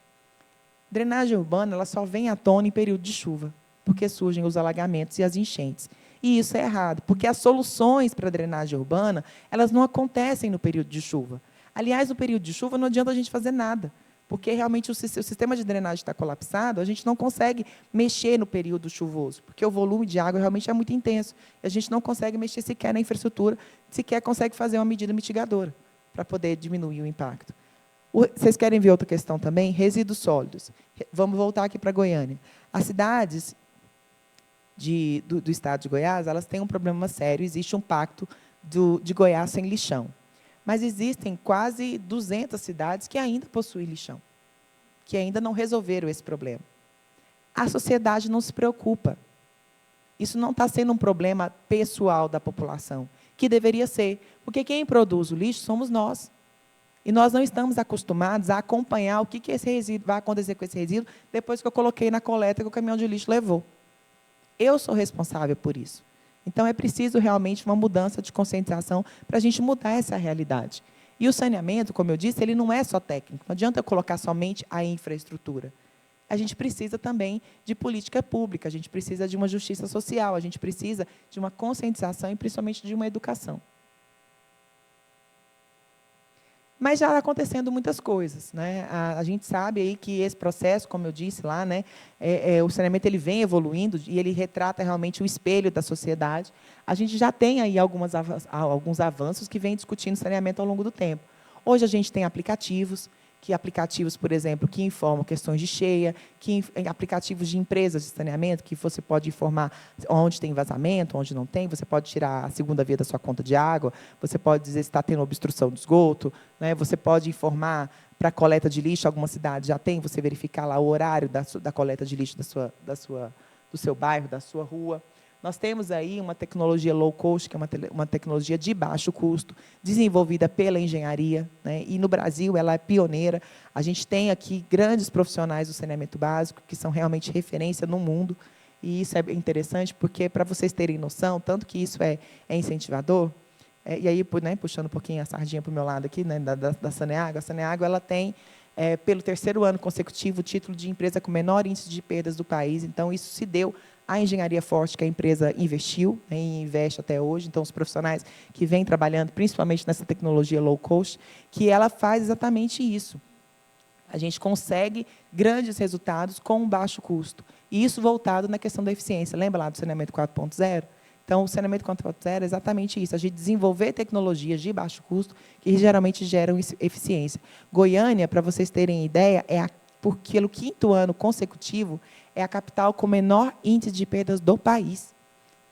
S4: Drenagem urbana ela só vem à tona em período de chuva, porque surgem os alagamentos e as enchentes. E isso é errado, porque as soluções para a drenagem urbana elas não acontecem no período de chuva. Aliás, no período de chuva não adianta a gente fazer nada, porque realmente o sistema de drenagem está colapsado, a gente não consegue mexer no período chuvoso, porque o volume de água realmente é muito intenso. E a gente não consegue mexer sequer na infraestrutura, sequer consegue fazer uma medida mitigadora para poder diminuir o impacto. Vocês querem ver outra questão também? Resíduos sólidos. Vamos voltar aqui para Goiânia. As cidades do estado de Goiás, elas têm um problema sério, existe um pacto de Goiás sem lixão. Mas existem quase 200 cidades que ainda possuem lixão, que ainda não resolveram esse problema. A sociedade não se preocupa. Isso não está sendo um problema pessoal da população, que deveria ser, porque quem produz o lixo somos nós. E nós não estamos acostumados a acompanhar o que esse resíduo vai acontecer com esse resíduo depois que eu coloquei na coleta que o caminhão de lixo levou. Eu sou responsável por isso. Então, é preciso realmente uma mudança de conscientização para a gente mudar essa realidade. E o saneamento, como eu disse, ele não é só técnico. Não adianta eu colocar somente a infraestrutura. A gente precisa também de política pública, a gente precisa de uma justiça social, a gente precisa de uma conscientização e, principalmente, de uma educação. Mas já acontecendo muitas coisas, né? A gente sabe aí que esse processo, como eu disse lá, né, o saneamento ele vem evoluindo e ele retrata realmente o espelho da sociedade. A gente já tem aí alguns avanços que vem discutindo saneamento ao longo do tempo. Hoje a gente tem aplicativos, por exemplo, que informam questões de cheia, aplicativos de empresas de saneamento, que você pode informar onde tem vazamento, onde não tem, você pode tirar a segunda via da sua conta de água, você pode dizer se está tendo obstrução do esgoto, né? Você pode informar para a coleta de lixo, alguma cidade já tem, você verificar lá o horário da coleta de lixo do seu bairro, da sua rua. Nós temos aí uma tecnologia low cost, que é uma tecnologia de baixo custo, desenvolvida pela engenharia, né? E no Brasil ela é pioneira. A gente tem aqui grandes profissionais do saneamento básico, que são realmente referência no mundo, e isso é interessante, porque, para vocês terem noção, tanto que isso é incentivador, e aí, né, puxando um pouquinho a sardinha para o meu lado aqui, né, da Saneago, a Saneago ela tem, pelo 3º ano consecutivo, o título de empresa com menor índice de perdas do país. Então, isso se deu à engenharia forte que a empresa investiu, né, e investe até hoje. Então, os profissionais que vêm trabalhando, principalmente nessa tecnologia low cost, que ela faz exatamente isso. A gente consegue grandes resultados com um baixo custo. E isso voltado na questão da eficiência. Lembra lá do saneamento 4.0? Então, o saneamento 4.0 é exatamente isso, a gente desenvolver tecnologias de baixo custo que geralmente geram eficiência. Goiânia, para vocês terem ideia, porque no 5º ano consecutivo, é a capital com menor índice de perdas do país.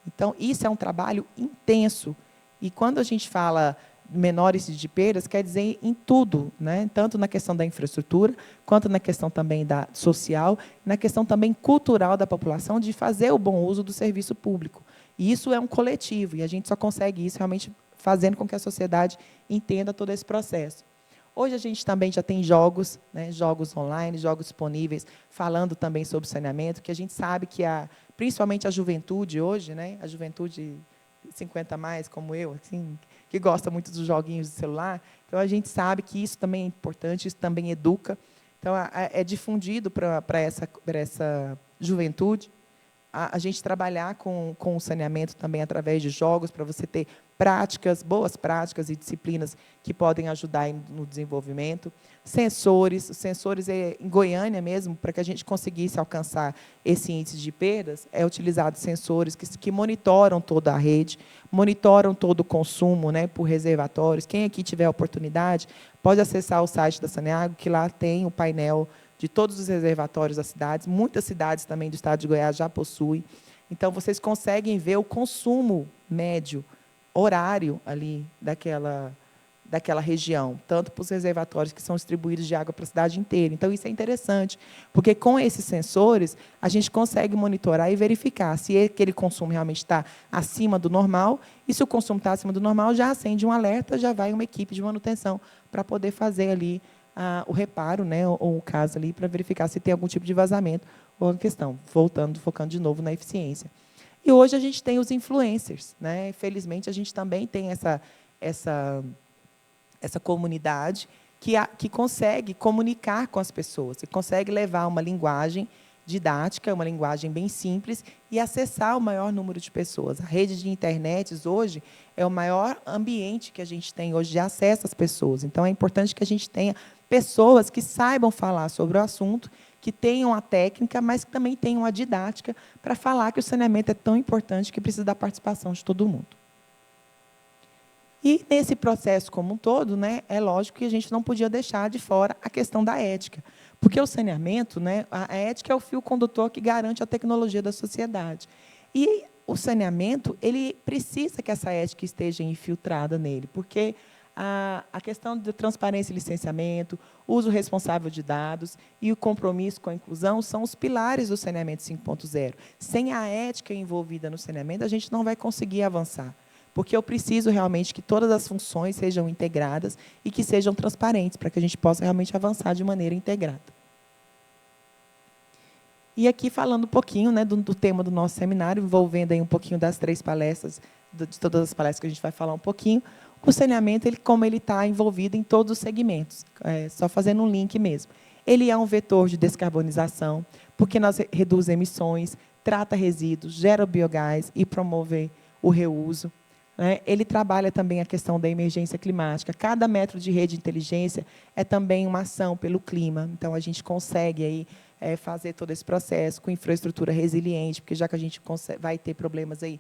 S4: Então, isso é um trabalho intenso. E quando a gente fala menor índice de perdas, quer dizer em tudo, né? Tanto na questão da infraestrutura, quanto na questão também da social, na questão também cultural da população, de fazer o bom uso do serviço público. E isso é um coletivo, e a gente só consegue isso realmente fazendo com que a sociedade entenda todo esse processo. Hoje a gente também já tem jogos, né, jogos online, jogos disponíveis, falando também sobre saneamento, que a gente sabe que principalmente a juventude hoje, né, a juventude 50 mais, como eu, assim, que gosta muito dos joguinhos de celular, então a gente sabe que isso também é importante, isso também educa. Então, é difundido para essa juventude. A gente trabalhar com o saneamento também através de jogos, para você ter boas práticas e disciplinas que podem ajudar no desenvolvimento. Sensores em Goiânia mesmo, para que a gente conseguisse alcançar esse índice de perdas, é utilizado sensores que monitoram toda a rede, monitoram todo o consumo, né, por reservatórios. Quem aqui tiver a oportunidade, pode acessar o site da Saneago, que lá tem o painel de todos os reservatórios das cidades. Muitas cidades também do estado de Goiás já possuem. Então, vocês conseguem ver o consumo médio, horário ali daquela região, tanto para os reservatórios que são distribuídos de água para a cidade inteira. Então, isso é interessante, porque com esses sensores, a gente consegue monitorar e verificar se aquele consumo realmente está acima do normal, e se o consumo está acima do normal, já acende um alerta, já vai uma equipe de manutenção para poder fazer ali o reparo, né, ou o caso ali, para verificar se tem algum tipo de vazamento ou a questão, focando de novo na eficiência. E hoje a gente tem os influencers, né? Felizmente, a gente também tem essa essa comunidade que consegue comunicar com as pessoas, que consegue levar uma linguagem didática, uma linguagem bem simples, e acessar o maior número de pessoas. A rede de internet, hoje, é o maior ambiente que a gente tem hoje de acesso às pessoas. Então, é importante que a gente tenha pessoas que saibam falar sobre o assunto, que tenham a técnica, mas que também tenham a didática para falar que o saneamento é tão importante que precisa da participação de todo mundo. E, nesse processo como um todo, né, é lógico que a gente não podia deixar de fora a questão da ética. Porque o saneamento, né, a ética é o fio condutor que garante a tecnologia da sociedade. E o saneamento, ele precisa que essa ética esteja infiltrada nele, porque a questão de transparência e licenciamento, uso responsável de dados e o compromisso com a inclusão são os pilares do saneamento 5.0. Sem a ética envolvida no saneamento, a gente não vai conseguir avançar. Porque eu preciso realmente que todas as funções sejam integradas e que sejam transparentes, para que a gente possa realmente avançar de maneira integrada. E aqui, falando um pouquinho, né, do tema do nosso seminário, envolvendo aí um pouquinho das 3 palestras, de todas as palestras que a gente vai falar um pouquinho, o saneamento, como ele está envolvido em todos os segmentos, só fazendo um link mesmo. Ele é um vetor de descarbonização, porque nós reduz emissões, trata resíduos, gera biogás e promove o reuso. Ele trabalha também a questão da emergência climática. Cada metro de rede de inteligência é também uma ação pelo clima. Então, a gente consegue aí, fazer todo esse processo com infraestrutura resiliente, porque já que a gente vai ter problemas aí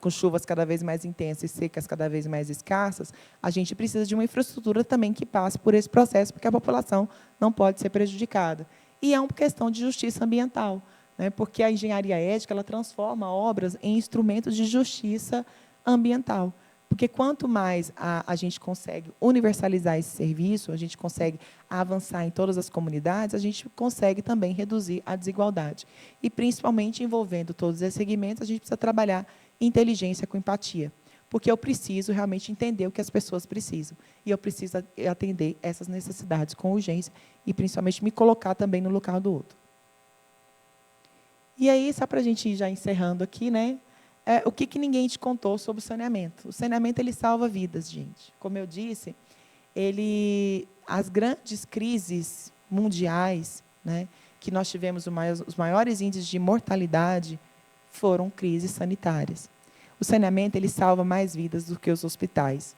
S4: com chuvas cada vez mais intensas e secas cada vez mais escassas, a gente precisa de uma infraestrutura também que passe por esse processo, porque a população não pode ser prejudicada. E é uma questão de justiça ambiental, né? Porque a engenharia ética ela transforma obras em instrumentos de justiça ambiental. Porque quanto mais a gente consegue universalizar esse serviço, a gente consegue avançar em todas as comunidades, a gente consegue também reduzir a desigualdade. E, principalmente, envolvendo todos esses segmentos, a gente precisa trabalhar inteligência com empatia. Porque eu preciso realmente entender o que as pessoas precisam. E eu preciso atender essas necessidades com urgência e, principalmente, me colocar também no local do outro. E aí, só para a gente ir já encerrando aqui, né? O que ninguém te contou sobre o saneamento? O saneamento ele salva vidas, gente. Como eu disse, as grandes crises mundiais, né, que nós tivemos os maiores índices de mortalidade foram crises sanitárias. O saneamento ele salva mais vidas do que os hospitais.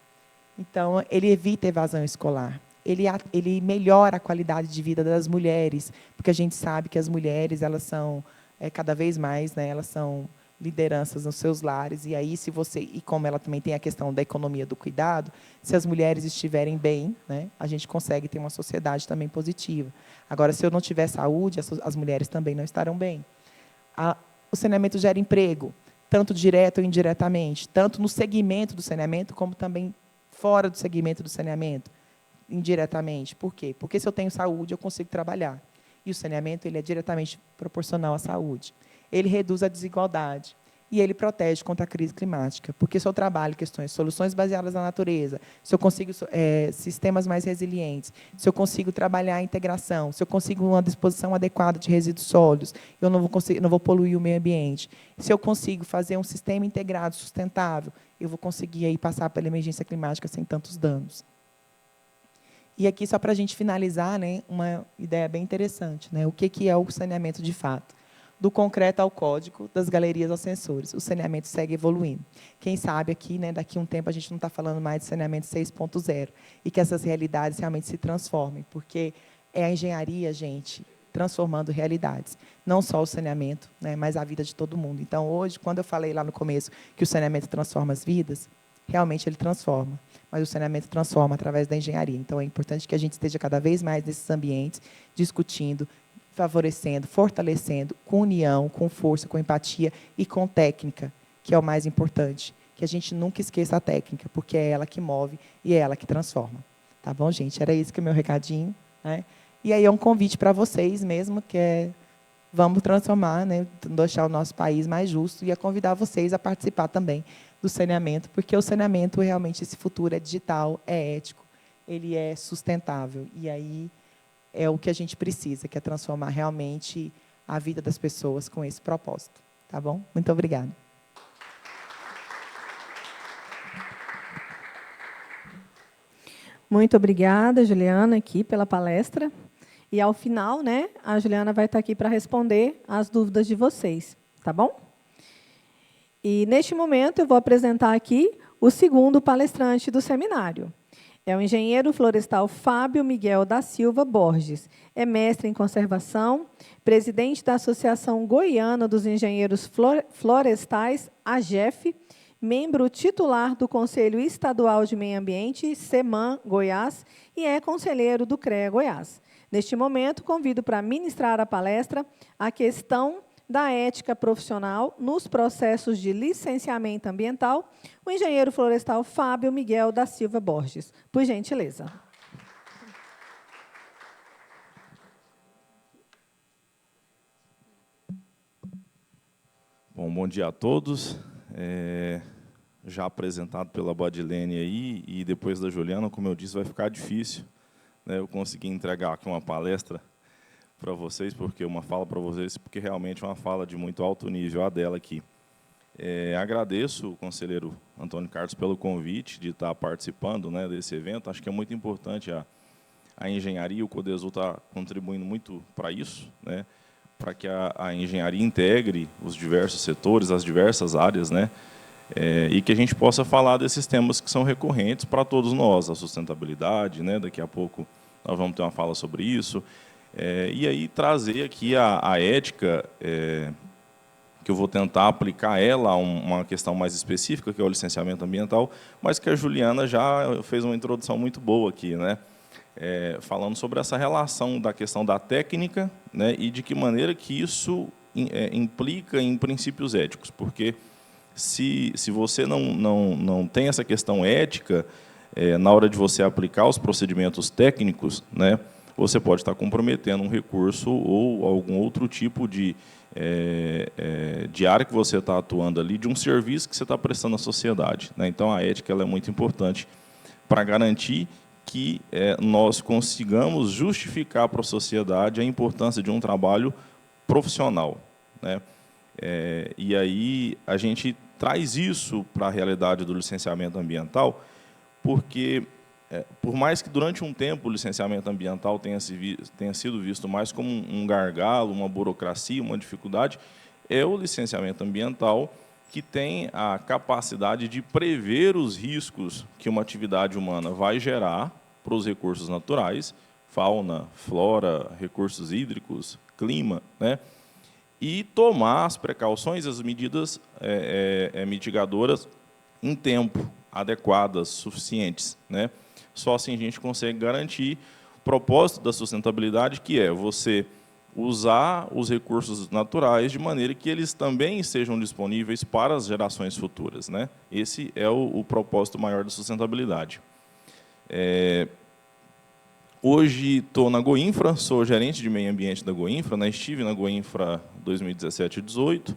S4: Então, ele evita a evasão escolar. Ele melhora a qualidade de vida das mulheres, porque a gente sabe que as mulheres elas são cada vez mais, né, elas são lideranças nos seus lares, e aí e como ela também tem a questão da economia do cuidado, se as mulheres estiverem bem, né, a gente consegue ter uma sociedade também positiva. Agora, se eu não tiver saúde, as mulheres também não estarão bem. O saneamento gera emprego, tanto direto ou indiretamente, tanto no segmento do saneamento, como também fora do segmento do saneamento, indiretamente. Por quê? Porque se eu tenho saúde, eu consigo trabalhar. E o saneamento ele é diretamente proporcional à saúde. Ele reduz a desigualdade e ele protege contra a crise climática, porque se eu trabalho soluções baseadas na natureza, se eu consigo sistemas mais resilientes, se eu consigo trabalhar a integração, se eu consigo uma disposição adequada de resíduos sólidos, eu não vou poluir o meio ambiente. Se eu consigo fazer um sistema integrado sustentável, eu vou conseguir aí passar pela emergência climática sem tantos danos. E aqui, só para a gente finalizar, né, uma ideia bem interessante, né, o que é o saneamento de fato. Do concreto ao código, das galerias aos sensores. O saneamento segue evoluindo. Quem sabe aqui, né, daqui a um tempo, a gente não está falando mais de saneamento 6.0 e que essas realidades realmente se transformem, porque é a engenharia, gente, transformando realidades. Não só o saneamento, né, mas a vida de todo mundo. Então, hoje, quando eu falei lá no começo que o saneamento transforma as vidas, realmente ele transforma. Mas o saneamento transforma através da engenharia. Então, é importante que a gente esteja cada vez mais nesses ambientes, discutindo, favorecendo, fortalecendo, com união, com força, com empatia e com técnica, que é o mais importante. Que a gente nunca esqueça a técnica, porque é ela que move e é ela que transforma. Tá bom, gente? Era esse que é o meu recadinho, né? E aí é um convite para vocês mesmo, que é vamos transformar, né, deixar o nosso país mais justo, e a convidar vocês a participar também do saneamento, porque o saneamento, realmente, esse futuro é digital, é ético, ele é sustentável. E aí é o que a gente precisa, que é transformar realmente a vida das pessoas com esse propósito. Tá bom? Muito obrigada.
S1: Muito obrigada, Juliana, aqui pela palestra. E, ao final, né, a Juliana vai estar aqui para responder as dúvidas de vocês, tá bom? E, neste momento, eu vou apresentar aqui o segundo palestrante do seminário. É o engenheiro florestal Fábio Miguel da Silva Borges. É mestre em conservação, presidente da Associação Goiana dos Engenheiros Florestais, AGEF, membro titular do Conselho Estadual de Meio Ambiente, CEMAM, Goiás, e é conselheiro do CREA Goiás. Neste momento, convido para ministrar a palestra a questão da ética profissional nos processos de licenciamento ambiental, o engenheiro florestal Fábio Miguel da Silva Borges. Por gentileza.
S5: Bom dia a todos. Já apresentado pela Badilene aí, e depois da Juliana, como eu disse, vai ficar difícil, né, eu conseguir entregar aqui uma palestra para vocês, porque realmente é uma fala de muito alto nível, a dela aqui. Agradeço o conselheiro Antônio Carlos pelo convite de estar participando, né, desse evento. Acho que é muito importante a engenharia, o Codesul está contribuindo muito para isso, né, para que a engenharia integre os diversos setores, as diversas áreas, né, e que a gente possa falar desses temas que são recorrentes para todos nós, a sustentabilidade, né, daqui a pouco nós vamos ter uma fala sobre isso, e aí trazer aqui a ética, que eu vou tentar aplicar ela a uma questão mais específica, que é o licenciamento ambiental, mas que a Juliana já fez uma introdução muito boa aqui, né, falando sobre essa relação da questão da técnica, né, e de que maneira que isso implica em princípios éticos, porque se você não tem essa questão ética, na hora de você aplicar os procedimentos técnicos, né, você pode estar comprometendo um recurso ou algum outro tipo de área que você está atuando ali, de um serviço que você está prestando à sociedade, né? Então, a ética ela é muito importante para garantir que nós consigamos justificar para a sociedade a importância de um trabalho profissional, né? E aí a gente traz isso para a realidade do licenciamento ambiental, porque, por mais que durante um tempo o licenciamento ambiental tenha sido visto mais como um gargalo, uma burocracia, uma dificuldade, é o licenciamento ambiental que tem a capacidade de prever os riscos que uma atividade humana vai gerar para os recursos naturais, fauna, flora, recursos hídricos, clima, né? E tomar as precauções, as medidas mitigadoras em tempo, adequadas, suficientes, né? Só assim a gente consegue garantir o propósito da sustentabilidade, que é você usar os recursos naturais de maneira que eles também sejam disponíveis para as gerações futuras, né? Esse é o propósito maior da sustentabilidade. Hoje estou na Goinfra, sou gerente de meio ambiente da Goinfra, né? Estive na Goinfra 2017 e 2018,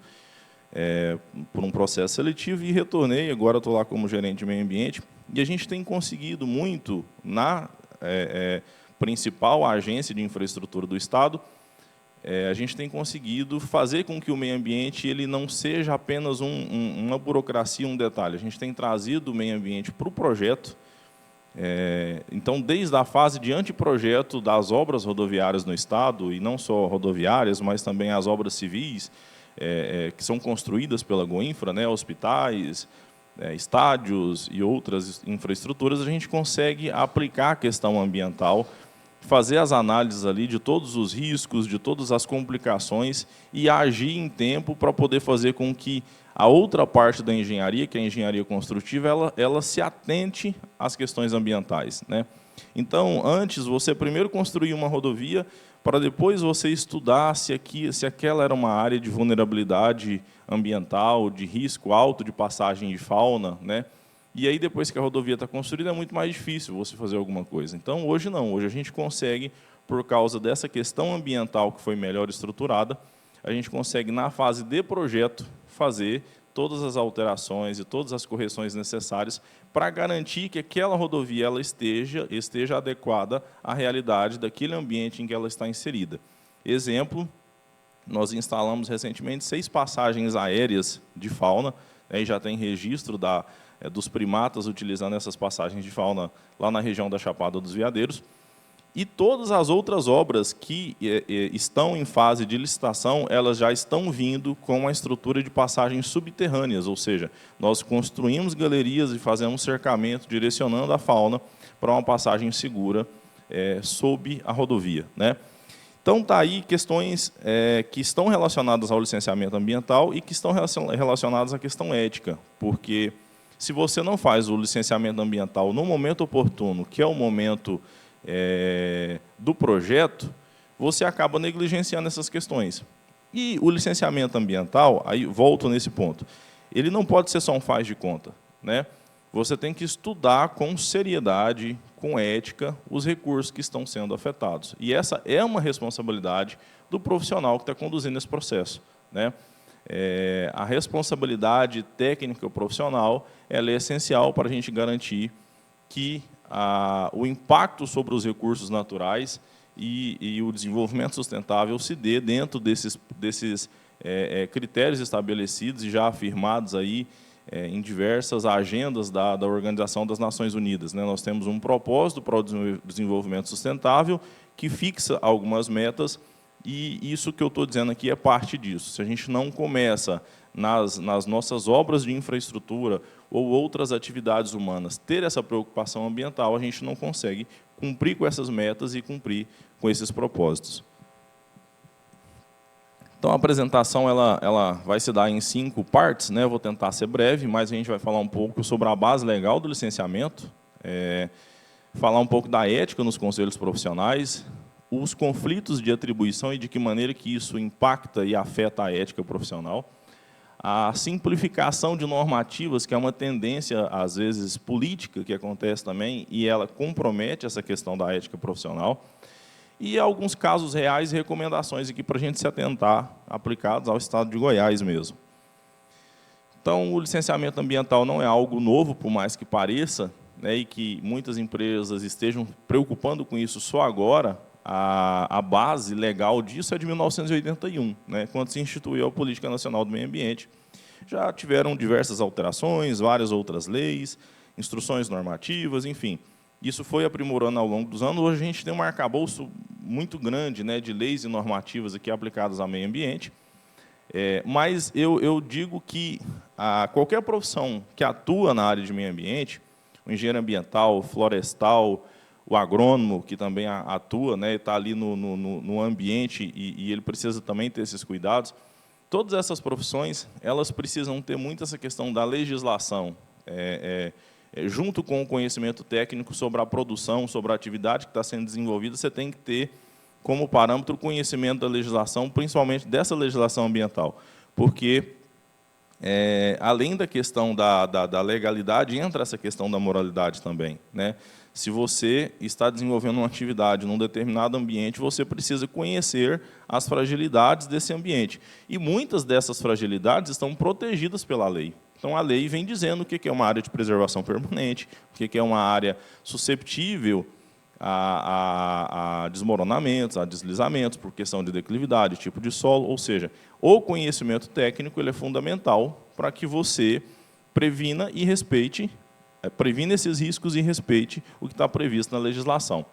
S5: por um processo seletivo, e retornei, agora estou lá como gerente de meio ambiente, e a gente tem conseguido muito, na principal agência de infraestrutura do Estado, a gente tem conseguido fazer com que o meio ambiente ele não seja apenas uma burocracia, um detalhe. A gente tem trazido o meio ambiente para o projeto. Então, desde a fase de anteprojeto das obras rodoviárias no Estado, e não só rodoviárias, mas também as obras civis, que são construídas pela Goinfra, né, hospitais, estádios e outras infraestruturas, a gente consegue aplicar a questão ambiental, fazer as análises ali de todos os riscos, de todas as complicações e agir em tempo para poder fazer com que a outra parte da engenharia, que é a engenharia construtiva, ela se atente às questões ambientais, né? Então, antes, você primeiro construía uma rodovia para depois você estudar se aquela era uma área de vulnerabilidade ambiental, de risco alto de passagem de fauna, né? E aí, depois que a rodovia está construída, é muito mais difícil você fazer alguma coisa. Então, hoje não. Hoje a gente consegue, por causa dessa questão ambiental que foi melhor estruturada, a gente consegue, na fase de projeto, fazer todas as alterações e todas as correções necessárias para garantir que aquela rodovia ela esteja adequada à realidade daquele ambiente em que ela está inserida. Exemplo, nós instalamos recentemente 6 passagens aéreas de fauna, e já tem registro dos primatas utilizando essas passagens de fauna lá na região da Chapada dos Veadeiros. E todas as outras obras que estão em fase de licitação, elas já estão vindo com a estrutura de passagens subterrâneas, ou seja, nós construímos galerias e fazemos cercamento direcionando a fauna para uma passagem segura sob a rodovia, né? Então, está aí questões que estão relacionadas ao licenciamento ambiental e que estão relacionadas à questão ética, porque se você não faz o licenciamento ambiental no momento oportuno, que é o momento do projeto, você acaba negligenciando essas questões. E o licenciamento ambiental, aí volto nesse ponto, ele não pode ser só um faz de conta, né? Você tem que estudar com seriedade, com ética, os recursos que estão sendo afetados. E essa é uma responsabilidade do profissional que está conduzindo esse processo, né? A responsabilidade técnica profissional ela é essencial para a gente garantir que o impacto sobre os recursos naturais e o desenvolvimento sustentável se dê dentro desses critérios estabelecidos e já afirmados aí em diversas agendas da Organização das Nações Unidas, né? Nós temos um propósito para o desenvolvimento sustentável que fixa algumas metas e isso que eu estou dizendo aqui é parte disso. Se a gente não começa nas nossas obras de infraestrutura ou outras atividades humanas ter essa preocupação ambiental, a gente não consegue cumprir com essas metas e cumprir com esses propósitos. Então, a apresentação ela vai se dar em 5 partes, né? Eu vou tentar ser breve, mas a gente vai falar um pouco sobre a base legal do licenciamento, falar um pouco da ética nos conselhos profissionais, os conflitos de atribuição e de que maneira que isso impacta e afeta a ética profissional, a simplificação de normativas, que é uma tendência, às vezes, política, que acontece também, e ela compromete essa questão da ética profissional, e alguns casos reais e recomendações aqui para a gente se atentar, aplicados ao Estado de Goiás mesmo. Então, o licenciamento ambiental não é algo novo, por mais que pareça, né, e que muitas empresas estejam preocupando com isso só agora. A base legal disso é de 1981, né, quando se instituiu a Política Nacional do Meio Ambiente. Já tiveram diversas alterações, várias outras leis, instruções normativas, enfim. Isso foi aprimorando ao longo dos anos. Hoje a gente tem um arcabouço muito grande, né, de leis e normativas aqui aplicadas ao meio ambiente. Mas eu digo que qualquer profissão que atua na área de meio ambiente, o engenheiro ambiental, o florestal, o agrônomo, que também atua, né, está ali no ambiente e ele precisa também ter esses cuidados, todas essas profissões elas precisam ter muito essa questão da legislação, junto com o conhecimento técnico sobre a produção, sobre a atividade que está sendo desenvolvida, você tem que ter como parâmetro o conhecimento da legislação, principalmente dessa legislação ambiental, porque, além da questão da legalidade, entra essa questão da moralidade também, né? Se você está desenvolvendo uma atividade num determinado ambiente, você precisa conhecer as fragilidades desse ambiente. E muitas dessas fragilidades estão protegidas pela lei. Então, a lei vem dizendo o que é uma área de preservação permanente, o que é uma área susceptível a desmoronamentos, a deslizamentos, por questão de declividade, tipo de solo. Ou seja, o conhecimento técnico ele é fundamental para que você previna e respeite, previna esses riscos e respeite o que está previsto na legislação.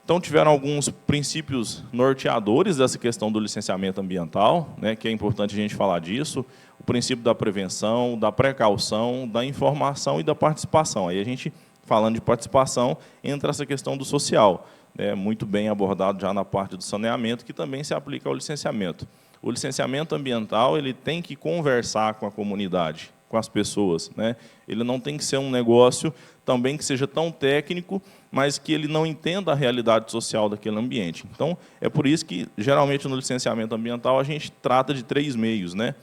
S5: Então, tiveram alguns princípios norteadores dessa questão do licenciamento ambiental, né, que é importante a gente falar disso, o princípio da prevenção, da precaução, da informação e da participação. Aí a gente, falando de participação, entra essa questão do social, né, muito bem abordado já na parte do saneamento, que também se aplica ao licenciamento. O licenciamento ambiental ele tem que conversar com a comunidade, com as pessoas, né? Ele não tem que ser um negócio também que seja tão técnico, mas que ele não entenda a realidade social daquele ambiente. Então, é por isso que, geralmente, no licenciamento ambiental, a gente trata de 3 meios, né?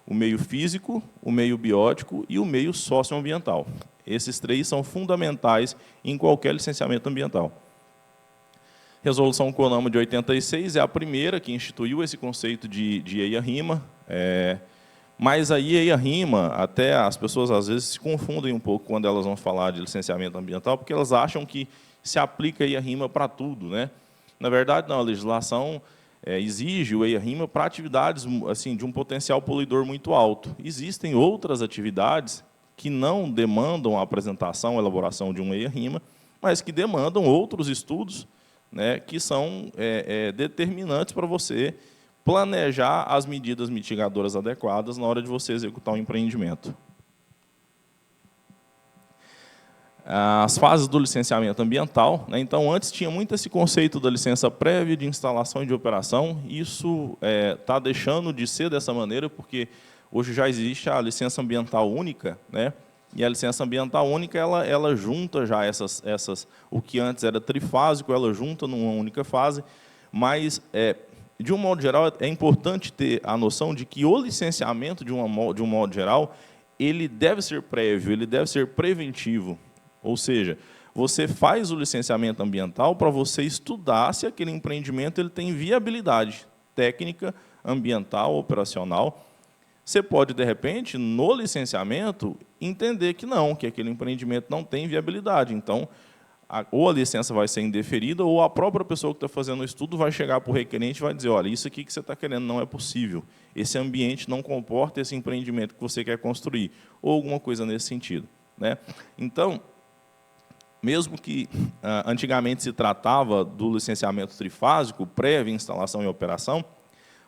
S5: O meio físico, o meio biótico e o meio socioambiental. Esses 3 são fundamentais em qualquer licenciamento ambiental. Resolução CONAMA de 86 é a primeira que instituiu esse conceito de EIA-RIMA, mas a EIA-RIMA, até as pessoas às vezes se confundem um pouco quando elas vão falar de licenciamento ambiental, porque elas acham que se aplica a EIA-RIMA para tudo, né? Na verdade, não, a legislação exige o EIA-RIMA para atividades assim, de um potencial poluidor muito alto. Existem outras atividades que não demandam a apresentação, a elaboração de uma EIA-RIMA, mas que demandam outros estudos, né, que são determinantes para você planejar as medidas mitigadoras adequadas na hora de você executar um empreendimento. As fases do licenciamento ambiental, né? Então, antes tinha muito esse conceito da licença prévia de instalação e de operação. Isso está deixando de ser dessa maneira, porque hoje já existe a licença ambiental única, né? E a licença ambiental única ela junta já o que antes era trifásico, ela junta numa única fase. Mas, de um modo geral, é importante ter a noção de que o licenciamento, de um modo geral, ele deve ser prévio, ele deve ser preventivo. Ou seja, você faz o licenciamento ambiental para você estudar se aquele empreendimento ele tem viabilidade técnica, ambiental, operacional. Você pode, de repente, no licenciamento, entender que não, que aquele empreendimento não tem viabilidade. Então, ou a licença vai ser indeferida, ou a própria pessoa que está fazendo o estudo vai chegar para o requerente e vai dizer, olha, isso aqui que você está querendo não é possível. Esse ambiente não comporta esse empreendimento que você quer construir, ou alguma coisa nesse sentido, né? Então, mesmo que antigamente se tratava do licenciamento trifásico, prévia, instalação e operação,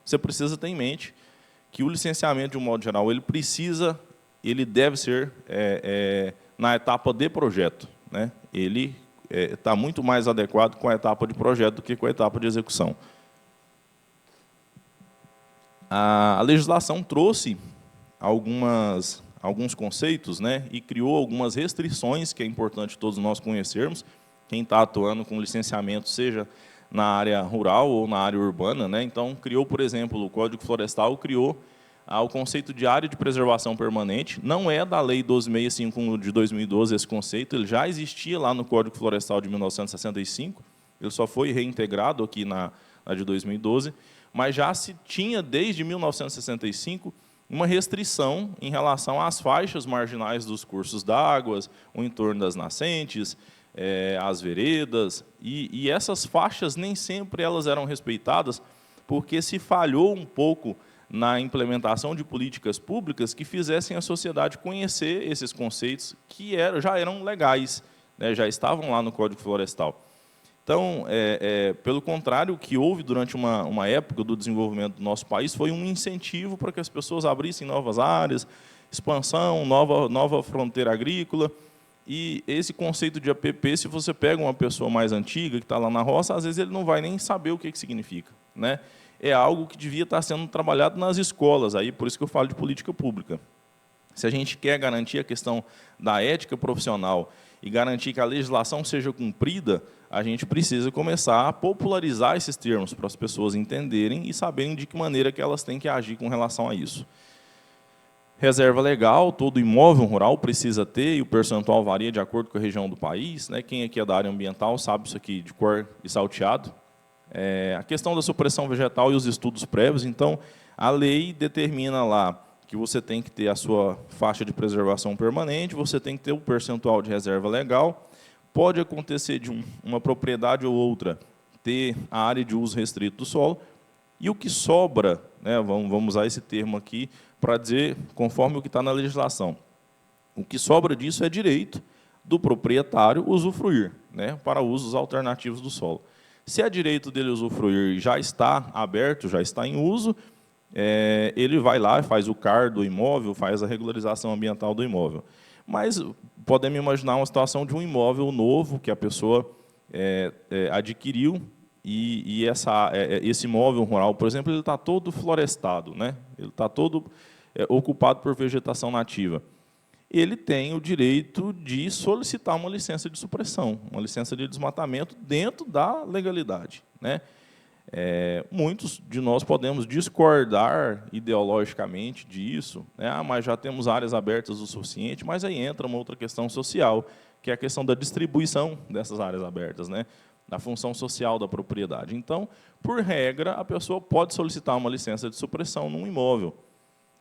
S5: você precisa ter em mente que o licenciamento, de um modo geral, ele deve ser na etapa de projeto, né? Ele está muito mais adequado com a etapa de projeto do que com a etapa de execução. A legislação trouxe alguns conceitos, né, e criou algumas restrições que é importante todos nós conhecermos. Quem está atuando com licenciamento, seja na área rural ou na área urbana, né, então criou, por exemplo, o Código Florestal criou o conceito de área de preservação permanente. Não é da Lei 12.651 de 2012 esse conceito, ele já existia lá no Código Florestal de 1965, ele só foi reintegrado aqui na de 2012, mas já se tinha desde 1965 uma restrição em relação às faixas marginais dos cursos d'água, o entorno das nascentes, as veredas, e essas faixas nem sempre elas eram respeitadas, porque se falhou um pouco na implementação de políticas públicas que fizessem a sociedade conhecer esses conceitos que já eram legais, né, já estavam lá no Código Florestal. Então, pelo contrário, o que houve durante uma época do desenvolvimento do nosso país foi um incentivo para que as pessoas abrissem novas áreas, expansão, nova fronteira agrícola. E esse conceito de APP, se você pega uma pessoa mais antiga, que está lá na roça, às vezes ele não vai nem saber o que significa, né? É algo que devia estar sendo trabalhado nas escolas, aí, por isso que eu falo de política pública. Se a gente quer garantir a questão da ética profissional e garantir que a legislação seja cumprida, a gente precisa começar a popularizar esses termos para as pessoas entenderem e saberem de que maneira que elas têm que agir com relação a isso. Reserva legal, todo imóvel rural precisa ter, e o percentual varia de acordo com a região do país, né? Quem aqui é da área ambiental sabe isso aqui de cor e salteado. A questão da supressão vegetal e os estudos prévios, então, a lei determina lá que você tem que ter a sua faixa de preservação permanente, você tem que ter o percentual de reserva legal. Pode acontecer de uma propriedade ou outra ter a área de uso restrito do solo, e o que sobra, né, vamos usar esse termo aqui para dizer conforme o que está na legislação, o que sobra disso é direito do proprietário usufruir, né, para usos alternativos do solo. Se é direito dele usufruir e já está aberto, já está em uso, ele vai lá, faz o CAR do imóvel, faz a regularização ambiental do imóvel. Mas podemos imaginar uma situação de um imóvel novo que a pessoa adquiriu e esse imóvel rural, por exemplo, ele está todo florestado, né? Ele está todo ocupado por vegetação nativa. Ele tem o direito de solicitar uma licença de supressão, uma licença de desmatamento dentro da legalidade, né? Muitos de nós podemos discordar ideologicamente disso, né? Mas já temos áreas abertas o suficiente, mas aí entra uma outra questão social, que é a questão da distribuição dessas áreas abertas, né? Da função social da propriedade. Então, por regra, a pessoa pode solicitar uma licença de supressão num imóvel.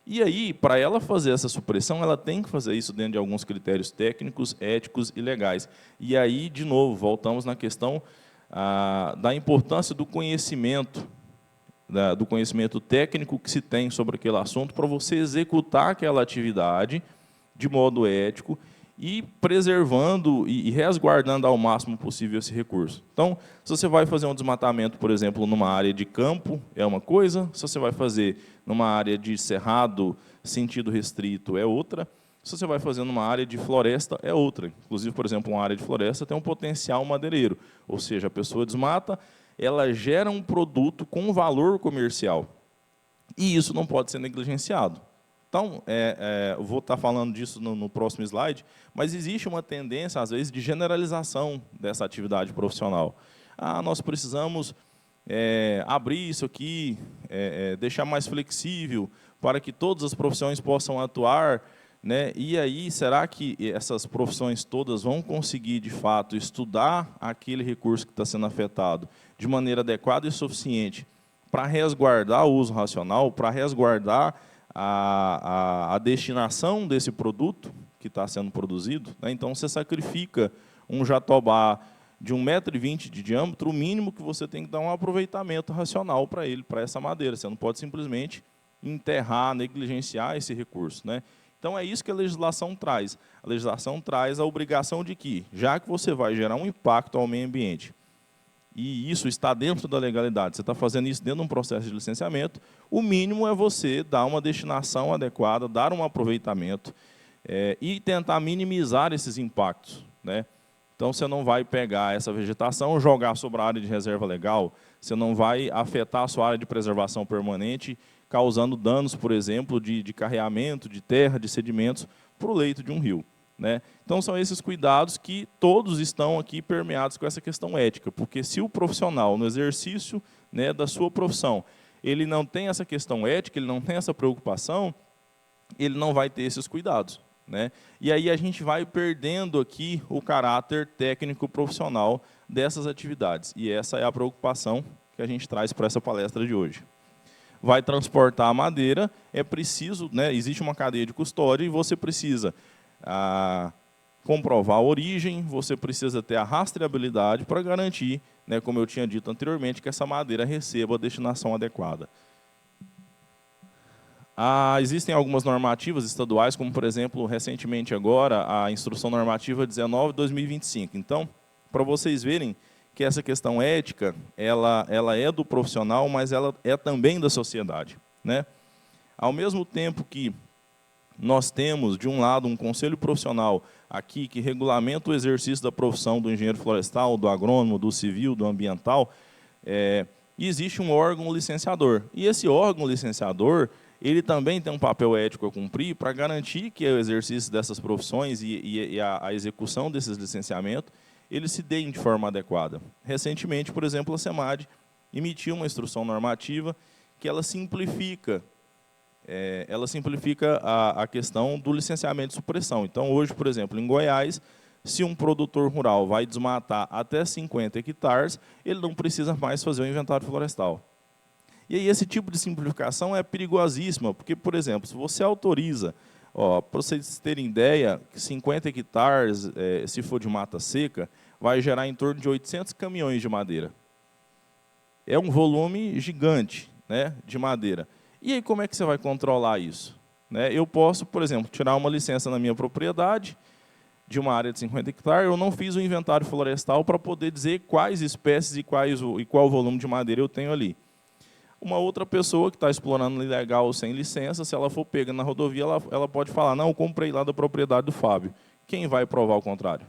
S5: E aí, para ela fazer essa supressão, ela tem que fazer isso dentro de alguns critérios técnicos, éticos e legais. E aí, de novo, voltamos na questão da importância do conhecimento técnico que se tem sobre aquele assunto para você executar aquela atividade de modo ético e preservando e resguardando ao máximo possível esse recurso. Então, se você vai fazer um desmatamento, por exemplo, numa área de campo, é uma coisa. Se você vai fazer numa área de cerrado, sentido restrito, é outra. Se você vai fazer numa área de floresta, é outra. Inclusive, por exemplo, uma área de floresta tem um potencial madeireiro, ou seja, a pessoa desmata, ela gera um produto com valor comercial. E isso não pode ser negligenciado. Então, vou estar falando disso no próximo slide, mas existe uma tendência, às vezes, de generalização dessa atividade profissional. Nós precisamos abrir isso aqui, deixar mais flexível, para que todas as profissões possam atuar, né? E aí, será que essas profissões todas vão conseguir, de fato, estudar aquele recurso que está sendo afetado de maneira adequada e suficiente para resguardar o uso racional, para resguardar a destinação desse produto que está sendo produzido, né? Então, você sacrifica um jatobá de 1,20 m de diâmetro, o mínimo que você tem que dar um aproveitamento racional para ele, para essa madeira. Você não pode simplesmente enterrar, negligenciar esse recurso, né? Então, é isso que a legislação traz. A legislação traz a obrigação de que, já que você vai gerar um impacto ao meio ambiente, e isso está dentro da legalidade, você está fazendo isso dentro de um processo de licenciamento, o mínimo é você dar uma destinação adequada, dar um aproveitamento e tentar minimizar esses impactos, né? Então, você não vai pegar essa vegetação, jogar sobre a área de reserva legal, você não vai afetar a sua área de preservação permanente, causando danos, por exemplo, de carreamento, de terra, de sedimentos, para o leito de um rio, né? Então, são esses cuidados que todos estão aqui permeados com essa questão ética, porque se o profissional, no exercício, né, da sua profissão, ele não tem essa questão ética, ele não tem essa preocupação, ele não vai ter esses cuidados, né? E aí a gente vai perdendo aqui o caráter técnico profissional dessas atividades, e essa é a preocupação que a gente traz para essa palestra de hoje. Vai transportar a madeira, é preciso, né, existe uma cadeia de custódia e você precisa comprovar a origem, você precisa ter a rastreabilidade para garantir, né, como eu tinha dito anteriormente, que essa madeira receba a destinação adequada. Existem algumas normativas estaduais, como, por exemplo, recentemente agora, a Instrução Normativa 19/2025. Então, para vocês verem que essa questão ética, ela é do profissional, mas ela é também da sociedade, né? Ao mesmo tempo que nós temos, de um lado, um conselho profissional aqui que regulamenta o exercício da profissão do engenheiro florestal, do agrônomo, do civil, do ambiental, e existe um órgão licenciador. E esse órgão licenciador, ele também tem um papel ético a cumprir para garantir que o exercício dessas profissões e a execução desses licenciamentos, eles se deem de forma adequada. Recentemente, por exemplo, a SEMAD emitiu uma instrução normativa que ela simplifica a questão do licenciamento de supressão. Então, hoje, por exemplo, em Goiás, se um produtor rural vai desmatar até 50 hectares, ele não precisa mais fazer o inventário florestal. E aí, esse tipo de simplificação é perigosíssima, porque, por exemplo, se você autoriza, para vocês terem ideia, 50 hectares, se for de mata seca, vai gerar em torno de 800 caminhões de madeira. É um volume gigante, né, de madeira. E aí, como é que você vai controlar isso? Né? Eu posso, por exemplo, tirar uma licença na minha propriedade, de uma área de 50 hectares, eu não fiz o inventário florestal para poder dizer quais espécies e qual volume de madeira eu tenho ali. Uma outra pessoa que está explorando ilegal sem licença, se ela for pega na rodovia, ela pode falar, não, eu comprei lá da propriedade do Fábio. Quem vai provar o contrário?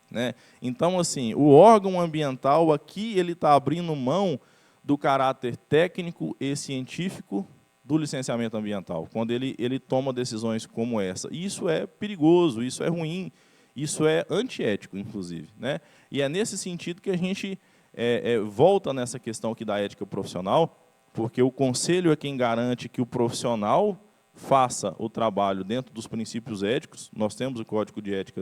S5: Né? Então, assim, o órgão ambiental aqui, ele está abrindo mão do caráter técnico e científico do licenciamento ambiental, quando ele toma decisões como essa. Isso é perigoso, isso é ruim, isso é antiético, inclusive, né? E é nesse sentido que a gente volta nessa questão aqui da ética profissional, porque o conselho é quem garante que o profissional faça o trabalho dentro dos princípios éticos. Nós temos o código de ética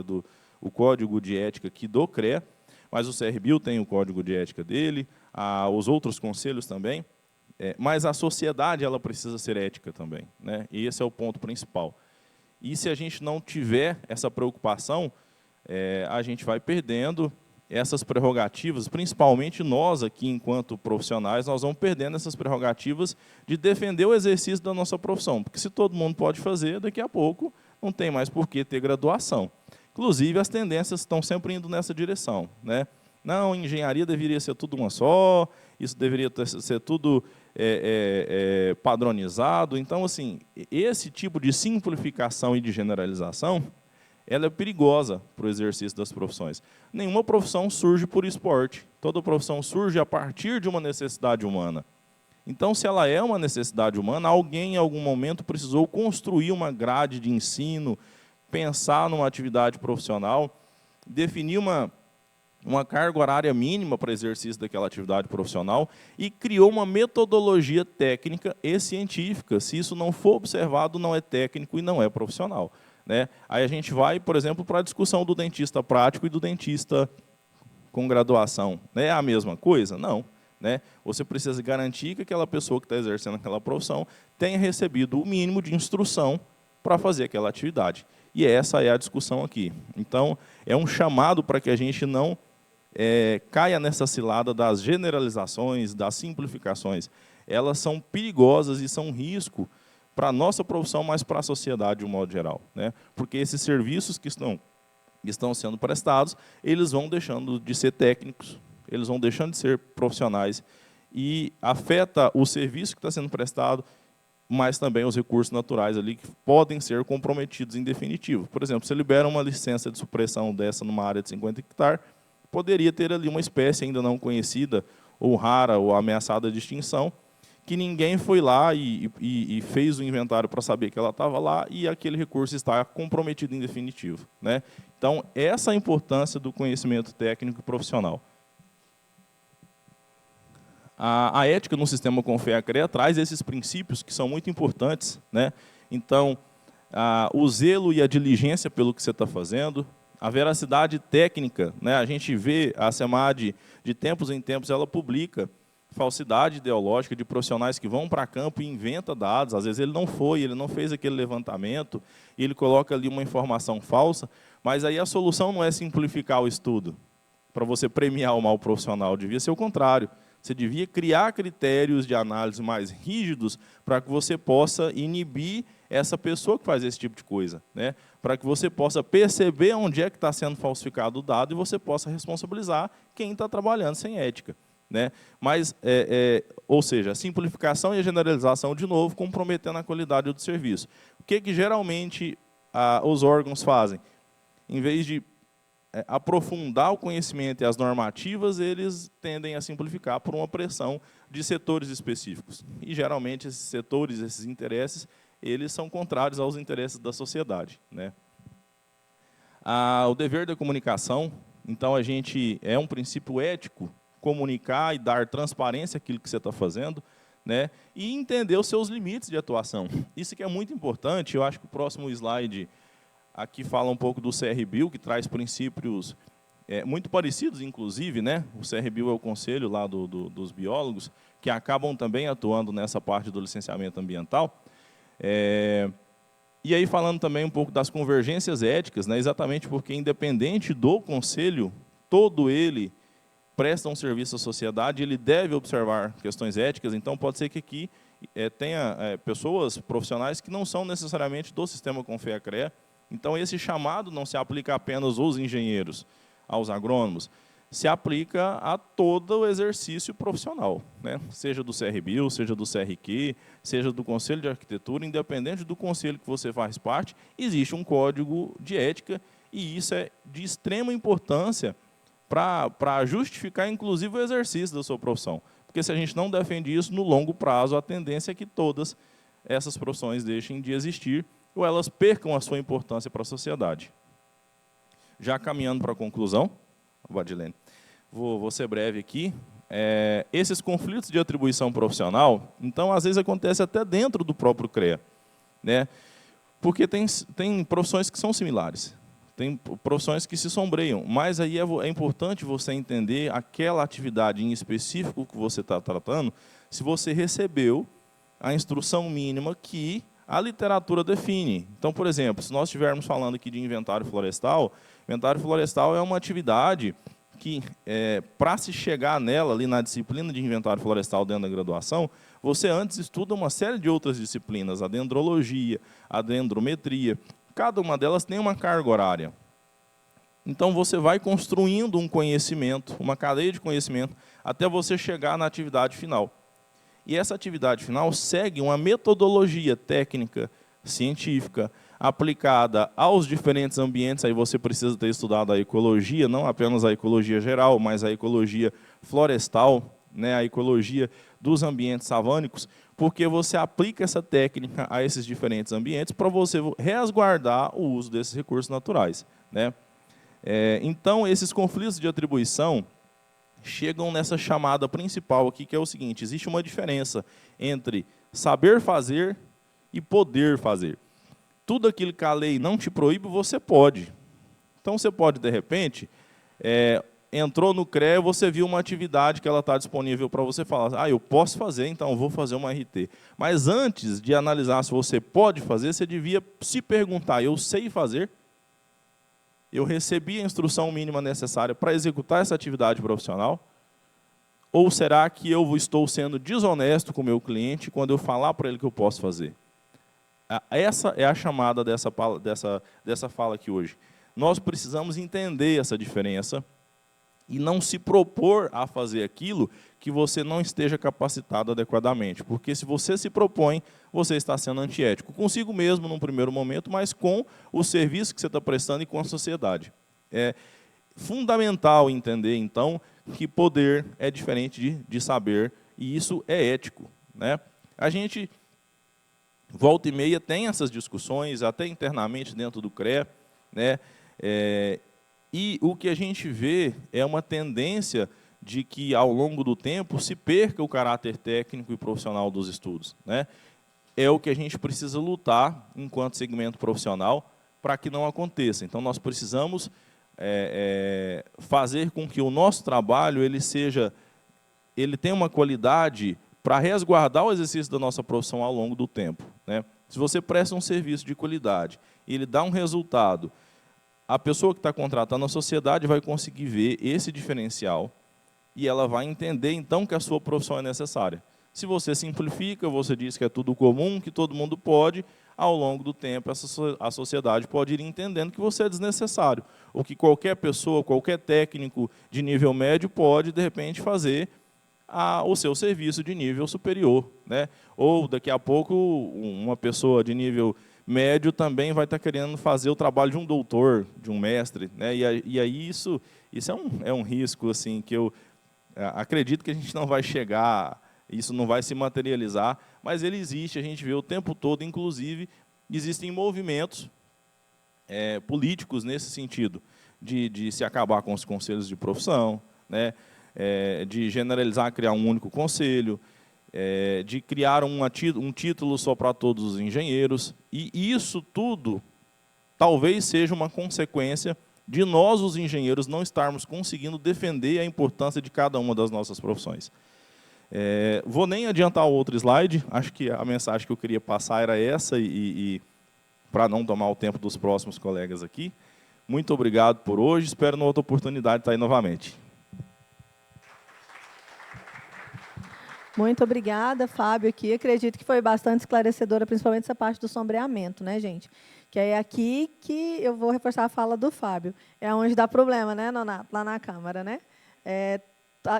S5: aqui do CREA, mas o CRBio tem o código de ética dele, os outros conselhos também, mas a sociedade ela precisa ser ética também, né? E esse é o ponto principal. E se a gente não tiver essa preocupação, a gente vai perdendo essas prerrogativas, principalmente nós aqui, enquanto profissionais, nós vamos perdendo essas prerrogativas de defender o exercício da nossa profissão, porque se todo mundo pode fazer, daqui a pouco, não tem mais por que ter graduação. Inclusive, as tendências estão sempre indo nessa direção, né? Não, engenharia deveria ser tudo uma só, isso deveria ser tudo padronizado. Então, assim, esse tipo de simplificação e de generalização, ela é perigosa para o exercício das profissões. Nenhuma profissão surge por esporte. Toda profissão surge a partir de uma necessidade humana. Então, se ela é uma necessidade humana, alguém em algum momento precisou construir uma grade de ensino, pensar numa atividade profissional, definir uma carga horária mínima para exercício daquela atividade profissional e criou uma metodologia técnica e científica. Se isso não for observado, não é técnico e não é profissional, né? Aí a gente vai, por exemplo, para a discussão do dentista prático e do dentista com graduação. É a mesma coisa? Não. Né? Você precisa garantir que aquela pessoa que está exercendo aquela profissão tenha recebido o mínimo de instrução para fazer aquela atividade. E essa é a discussão aqui. Então, é um chamado para que a gente não caia nessa cilada das generalizações, das simplificações. Elas são perigosas e são um risco para a nossa profissão, mas para a sociedade de um modo geral, né? Porque esses serviços que estão sendo prestados, eles vão deixando de ser técnicos, eles vão deixando de ser profissionais e afeta o serviço que está sendo prestado, mas também os recursos naturais ali que podem ser comprometidos em definitivo. Por exemplo, se libera uma licença de supressão dessa numa área de 50 hectares, poderia ter ali uma espécie ainda não conhecida, ou rara, ou ameaçada de extinção, que ninguém foi lá e fez o inventário para saber que ela estava lá e aquele recurso está comprometido em definitivo, né? Então, essa é a importância do conhecimento técnico e profissional. A ética no sistema Confea-CREA traz esses princípios que são muito importantes, né? Então, o zelo e a diligência pelo que você está fazendo, a veracidade técnica, né? A gente vê a SEMAD, de tempos em tempos, ela publica falsidade ideológica de profissionais que vão para campo e inventam dados. Às vezes ele não fez aquele levantamento, e ele coloca ali uma informação falsa, mas aí a solução não é simplificar o estudo para você premiar o mau profissional, devia ser o contrário. Você devia criar critérios de análise mais rígidos para que você possa inibir essa pessoa que faz esse tipo de coisa, né? Para que você possa perceber onde é que está sendo falsificado o dado e você possa responsabilizar quem está trabalhando sem ética, né? Mas, ou seja, a simplificação e a generalização, de novo, comprometendo a qualidade do serviço. O que geralmente os órgãos fazem? Em vez de aprofundar o conhecimento e as normativas, eles tendem a simplificar por uma pressão de setores específicos. E, geralmente, esses setores, esses interesses, eles são contrários aos interesses da sociedade, né? O dever da comunicação, então, é um princípio ético comunicar e dar transparência àquilo que você está fazendo, né? E entender os seus limites de atuação. Isso que é muito importante. Eu acho que o próximo slide aqui fala um pouco do CRBio, que traz princípios muito parecidos, inclusive, né? O CRBio é o conselho lá dos biólogos, que acabam também atuando nessa parte do licenciamento ambiental. E aí falando também um pouco das convergências éticas, né? Exatamente porque, independente do conselho, todo ele presta um serviço à sociedade, ele deve observar questões éticas. Então, pode ser que aqui tenha pessoas profissionais que não são necessariamente do sistema Confea-CREA. Então, esse chamado não se aplica apenas aos engenheiros, aos agrônomos, se aplica a todo o exercício profissional, né? Seja do CRBio, seja do CRQ, seja do Conselho de Arquitetura, independente do conselho que você faz parte, existe um código de ética, e isso é de extrema importância para justificar, inclusive, o exercício da sua profissão. Porque, se a gente não defende isso, no longo prazo, a tendência é que todas essas profissões deixem de existir, ou elas percam a sua importância para a sociedade. Já caminhando para a conclusão, Vadilene, vou ser breve aqui. Esses conflitos de atribuição profissional, então, às vezes acontece até dentro do próprio CREA, né? Porque tem profissões que são similares, tem profissões que se sombreiam, mas aí é importante você entender aquela atividade em específico que você está tratando, se você recebeu a instrução mínima que a literatura define. Então, por exemplo, se nós estivermos falando aqui de inventário florestal é uma atividade que, para se chegar nela, ali na disciplina de inventário florestal dentro da graduação, você antes estuda uma série de outras disciplinas, a dendrologia, a dendrometria, cada uma delas tem uma carga horária. Então, você vai construindo um conhecimento, uma cadeia de conhecimento, até você chegar na atividade final. E essa atividade final segue uma metodologia técnica, científica, aplicada aos diferentes ambientes. Aí você precisa ter estudado a ecologia, não apenas a ecologia geral, mas a ecologia florestal, né, a ecologia dos ambientes savânicos, porque você aplica essa técnica a esses diferentes ambientes para você resguardar o uso desses recursos naturais, né? Então, esses conflitos de atribuição chegam nessa chamada principal aqui, que é o seguinte: existe uma diferença entre saber fazer e poder fazer. Tudo aquilo que a lei não te proíbe, você pode. Então, você pode, de repente, entrou no CREA, você viu uma atividade que ela está disponível para você falar, eu posso fazer, então eu vou fazer uma RT. Mas antes de analisar se você pode fazer, você devia se perguntar, eu sei fazer? Eu recebi a instrução mínima necessária para executar essa atividade profissional? Ou será que eu estou sendo desonesto com o meu cliente quando eu falar para ele que eu posso fazer? Essa é a chamada dessa fala aqui hoje. Nós precisamos entender essa diferença e não se propor a fazer aquilo que você não esteja capacitado adequadamente. Porque se você se propõe, você está sendo antiético. Consigo mesmo, num primeiro momento, mas com o serviço que você está prestando e com a sociedade. É fundamental entender, então, que poder é diferente de saber, e isso é ético, né? A gente, volta e meia, tem essas discussões, até internamente dentro do CREA, né? E o que a gente vê é uma tendência de que, ao longo do tempo, se perca o caráter técnico e profissional dos estudos, né? É o que a gente precisa lutar, enquanto segmento profissional, para que não aconteça. Então, nós precisamos fazer com que o nosso trabalho ele tenha uma qualidade para resguardar o exercício da nossa profissão ao longo do tempo, né? Se você presta um serviço de qualidade e ele dá um resultado, a pessoa que está contratando, a sociedade vai conseguir ver esse diferencial e ela vai entender, então, que a sua profissão é necessária. Se você simplifica, você diz que é tudo comum, que todo mundo pode, ao longo do tempo, a sociedade pode ir entendendo que você é desnecessário, ou que qualquer pessoa, qualquer técnico de nível médio pode, de repente, fazer o seu serviço de nível superior, né? Ou, daqui a pouco, uma pessoa de nível médio também vai estar querendo fazer o trabalho de um doutor, de um mestre, né? E aí isso é um risco assim, que eu acredito que a gente não vai chegar, isso não vai se materializar, mas ele existe, a gente vê o tempo todo, inclusive, existem movimentos políticos nesse sentido, de se acabar com os conselhos de profissão, né? De generalizar, criar um único conselho, de criar um título só para todos os engenheiros. E isso tudo talvez seja uma consequência de nós, os engenheiros, não estarmos conseguindo defender a importância de cada uma das nossas profissões. Vou nem adiantar o outro slide, acho que a mensagem que eu queria passar era essa, e para não tomar o tempo dos próximos colegas aqui. Muito obrigado por hoje, espero na outra oportunidade estar aí novamente.
S1: Muito obrigada, Fábio, aqui. Acredito que foi bastante esclarecedora, principalmente essa parte do sombreamento, né, gente? Que é aqui que eu vou reforçar a fala do Fábio. É onde dá problema, né, Nonato? Lá na Câmara, né?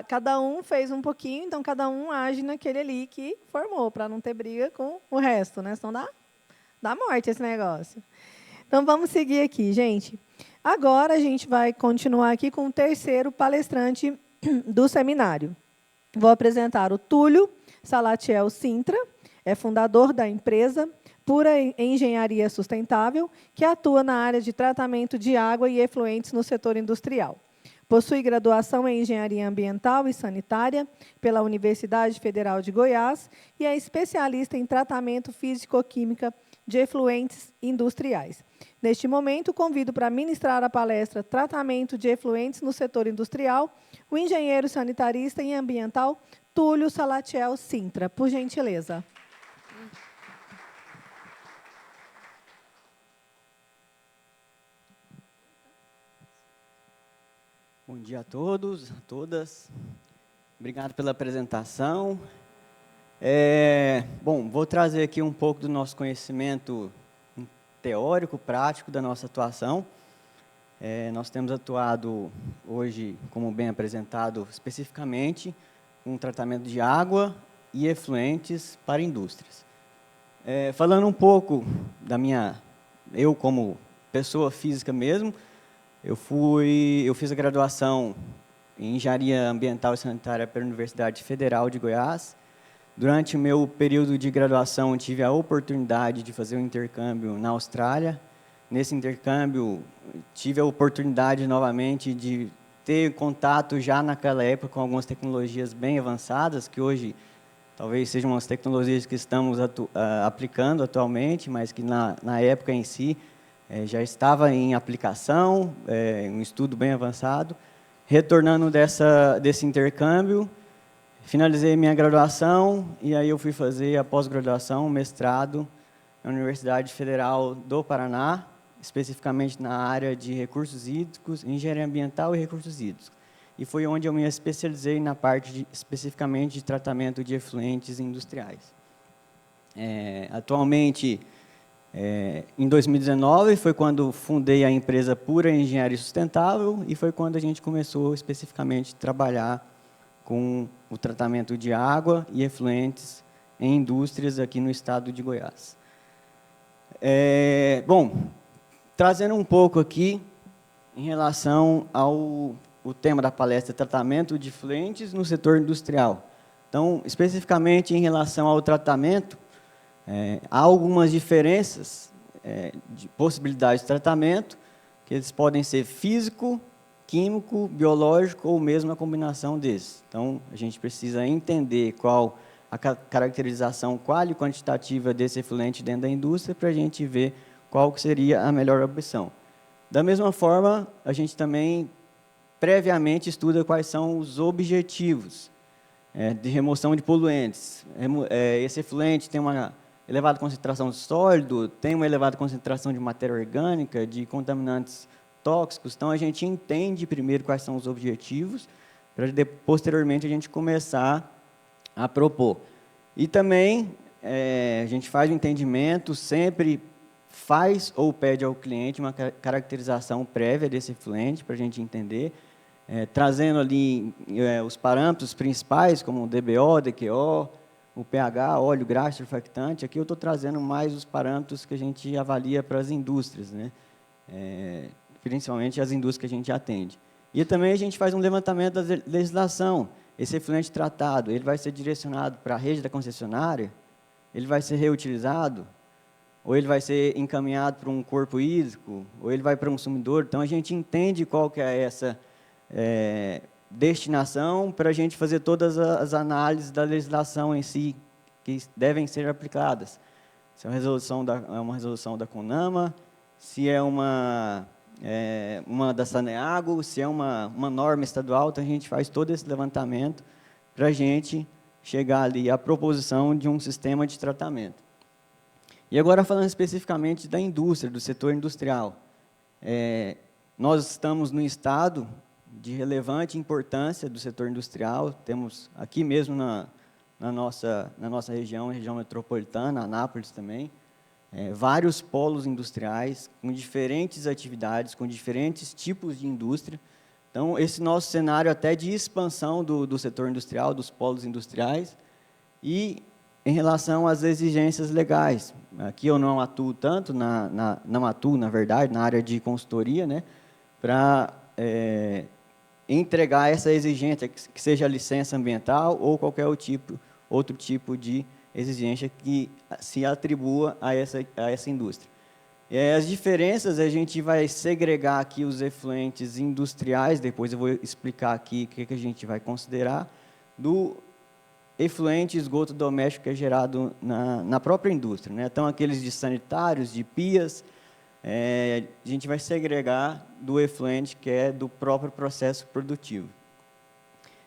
S1: Cada um fez um pouquinho, então cada um age naquele ali que formou, para não ter briga com o resto, né? Senão dá morte esse negócio. Então, vamos seguir aqui, gente. Agora, a gente vai continuar aqui com o terceiro palestrante do seminário. Vou apresentar o Túlio Salatiel Sintra, é fundador da empresa Pura Engenharia Sustentável, que atua na área de tratamento de água e efluentes no setor industrial. Possui graduação em Engenharia Ambiental e Sanitária pela Universidade Federal de Goiás e é especialista em tratamento físico-química de efluentes industriais. Neste momento, convido para ministrar a palestra Tratamento de Efluentes no Setor Industrial, o engenheiro sanitarista e ambiental Túlio Salatiel Sintra. Por gentileza.
S6: Bom dia a todos, a todas. Obrigado pela apresentação. Bom, vou trazer aqui um pouco do nosso conhecimento teórico, prático da nossa atuação. Nós temos atuado hoje, como bem apresentado, especificamente com tratamento de água e efluentes para indústrias. Falando um pouco eu como pessoa física mesmo, eu fiz a graduação em Engenharia Ambiental e Sanitária pela Universidade Federal de Goiás. Durante o meu período de graduação, tive a oportunidade de fazer um intercâmbio na Austrália. Nesse intercâmbio, tive a oportunidade novamente de ter contato já naquela época com algumas tecnologias bem avançadas, que hoje talvez sejam as tecnologias que estamos aplicando atualmente, mas que na época em si já estava em aplicação, um estudo bem avançado. Retornando desse intercâmbio, finalizei minha graduação e aí eu fui fazer a pós-graduação, mestrado, na Universidade Federal do Paraná, especificamente na área de recursos hídricos, engenharia ambiental e recursos hídricos. E foi onde eu me especializei na parte especificamente de tratamento de efluentes industriais. Atualmente, em 2019, foi quando fundei a empresa Pura Engenharia Sustentável e foi quando a gente começou especificamente a trabalhar com o tratamento de água e efluentes em indústrias aqui no estado de Goiás. Bom, trazendo um pouco aqui em relação ao tema da palestra, tratamento de efluentes no setor industrial. Então, especificamente em relação ao tratamento, há algumas diferenças de possibilidades de tratamento, que eles podem ser físico, químico, biológico ou mesmo a combinação desses. Então, a gente precisa entender qual a caracterização qual e quantitativa desse efluente dentro da indústria para a gente ver qual que seria a melhor opção. Da mesma forma, a gente também previamente estuda quais são os objetivos de remoção de poluentes. Esse efluente tem uma elevada concentração de sólido, tem uma elevada concentração de matéria orgânica, de contaminantes tóxicos. Então, a gente entende primeiro quais são os objetivos, para posteriormente a gente começar a propor. E também a gente faz o entendimento, sempre faz ou pede ao cliente uma caracterização prévia desse efluente, para a gente entender, trazendo ali os parâmetros principais, como o DBO, DQO, o pH, óleo, graxa, surfactante. Aqui eu estou trazendo mais os parâmetros que a gente avalia para as indústrias, né? Principalmente as indústrias que a gente atende. E também a gente faz um levantamento da legislação. Esse efluente tratado, ele vai ser direcionado para a rede da concessionária? Ele vai ser reutilizado? Ou ele vai ser encaminhado para um corpo hídrico? Ou ele vai para um consumidor? Então, a gente entende qual que é essa destinação para a gente fazer todas as análises da legislação em si, que devem ser aplicadas. Se é uma resolução da CONAMA, se é uma da Saneago, se é uma norma estadual, então a gente faz todo esse levantamento para a gente chegar ali à proposição de um sistema de tratamento. E agora, falando especificamente da indústria, do setor industrial, nós estamos no estado de relevante importância do setor industrial, temos aqui mesmo na nossa região metropolitana, Anápolis também, vários polos industriais com diferentes atividades, com diferentes tipos de indústria. Então, esse nosso cenário até de expansão do setor industrial, dos polos industriais, e em relação às exigências legais. Aqui eu não atuo tanto, não atuo, na verdade, na área de consultoria, né, para entregar essa exigência, que seja a licença ambiental ou qualquer outro tipo de exigência que se atribua a essa indústria. As diferenças, a gente vai segregar aqui os efluentes industriais, depois eu vou explicar aqui o que a gente vai considerar, do efluente esgoto doméstico que é gerado na própria indústria, né? Então, aqueles de sanitários, de pias, a gente vai segregar do efluente que é do próprio processo produtivo.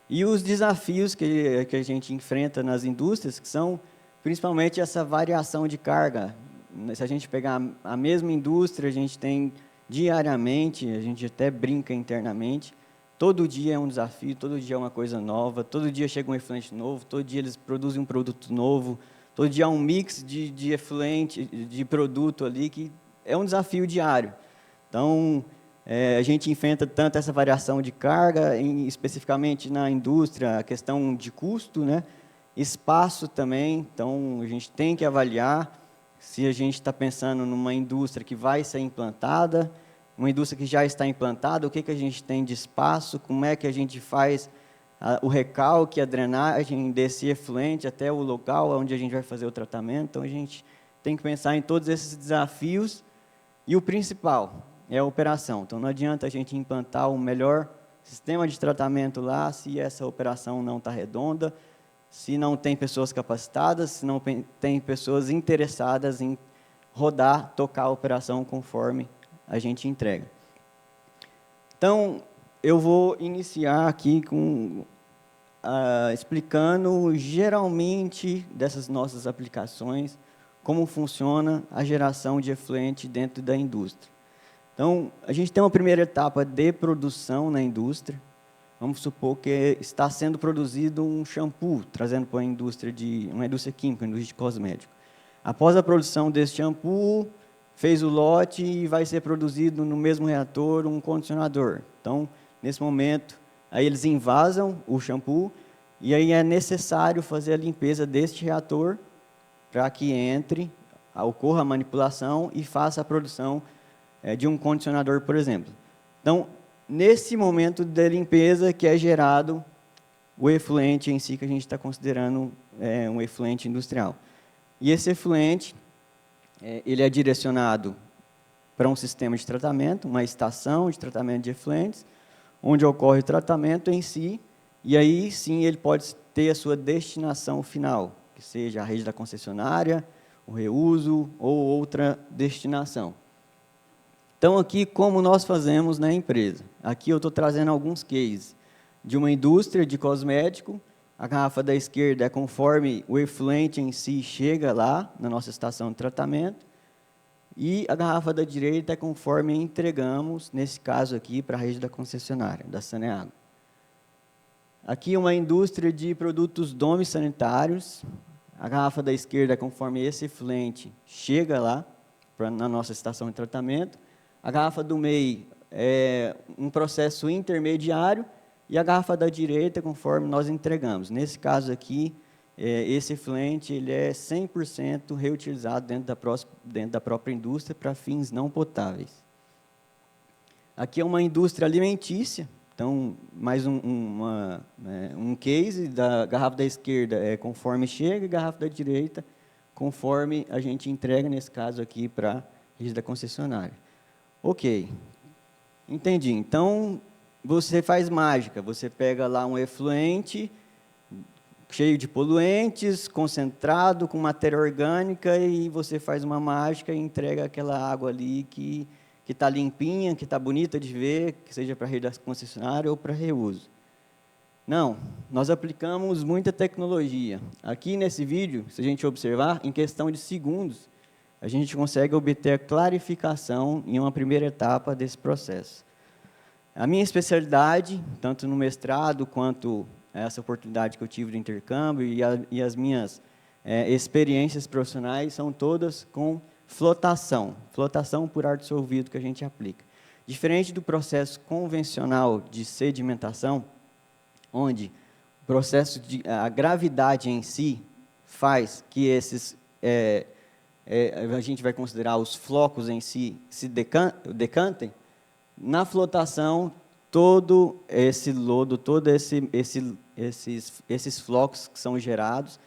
S6: E os desafios que a gente enfrenta nas indústrias, que são principalmente essa variação de carga. Se a gente pegar a mesma indústria, a gente tem diariamente, a gente até brinca internamente, todo dia é um desafio, todo dia é uma coisa nova, todo dia chega um efluente novo, todo dia eles produzem um produto novo, todo dia há um mix de efluente, de produto ali que é um desafio diário. Então, a gente enfrenta tanto essa variação de carga, especificamente na indústria, a questão de custo, né? Espaço também, então a gente tem que avaliar se a gente está pensando numa indústria que vai ser implantada, uma indústria que já está implantada, o que a gente tem de espaço, como é que a gente faz o recalque, a drenagem desse efluente até o local onde a gente vai fazer o tratamento. Então, a gente tem que pensar em todos esses desafios e o principal é a operação. Então, não adianta a gente implantar o melhor sistema de tratamento lá se essa operação não está redonda, se não tem pessoas capacitadas, se não tem pessoas interessadas em rodar, tocar a operação conforme a gente entrega. Então, eu vou iniciar aqui explicando, geralmente, dessas nossas aplicações, como funciona a geração de efluente dentro da indústria. Então, a gente tem uma primeira etapa de produção na indústria. Vamos supor que está sendo produzido um shampoo, trazendo para uma indústria química, uma indústria de cosmético. Após a produção desse shampoo, fez o lote e vai ser produzido no mesmo reator um condicionador. Então, nesse momento, aí eles invasam o shampoo e aí é necessário fazer a limpeza deste reator para que ocorra a manipulação e faça a produção de um condicionador, por exemplo. Então, nesse momento de limpeza que é gerado o efluente em si, que a gente está considerando um efluente industrial. E esse efluente, ele é direcionado para um sistema de tratamento, uma estação de tratamento de efluentes, onde ocorre o tratamento em si, e aí sim ele pode ter a sua destinação final, que seja a rede da concessionária, o reuso ou outra destinação. Então, aqui, como nós fazemos na empresa? Aqui eu estou trazendo alguns cases de uma indústria de cosmético. A garrafa da esquerda é conforme o efluente em si chega lá, na nossa estação de tratamento. E a garrafa da direita é conforme entregamos, nesse caso aqui, para a rede da concessionária, da Saneago. Aqui uma indústria de produtos domissanitários. A garrafa da esquerda é conforme esse efluente chega lá, na nossa estação de tratamento. A garrafa do meio é um processo intermediário e a garrafa da direita conforme nós entregamos. Nesse caso aqui, esse efluente ele é 100% reutilizado dentro da própria indústria para fins não potáveis. Aqui é uma indústria alimentícia, então, mais um case da garrafa da esquerda conforme chega e a garrafa da direita conforme a gente entrega, nesse caso aqui, para a rede da concessionária. Ok, entendi. Então, você faz mágica, você pega lá um efluente cheio de poluentes, concentrado, com matéria orgânica, e você faz uma mágica e entrega aquela água ali que está limpinha, que está bonita de ver, que seja para a rede da concessionária ou para reuso. Não, nós aplicamos muita tecnologia. Aqui nesse vídeo, se a gente observar, em questão de segundos, a gente consegue obter a clarificação em uma primeira etapa desse processo. A minha especialidade, tanto no mestrado quanto essa oportunidade que eu tive de intercâmbio e as minhas experiências profissionais, são todas com flotação por ar dissolvido que a gente aplica. Diferente do processo convencional de sedimentação, onde a gravidade em si faz que a gente vai considerar os flocos em si se decantem, na flotação, todo esse lodo, todos esses flocos que são gerados,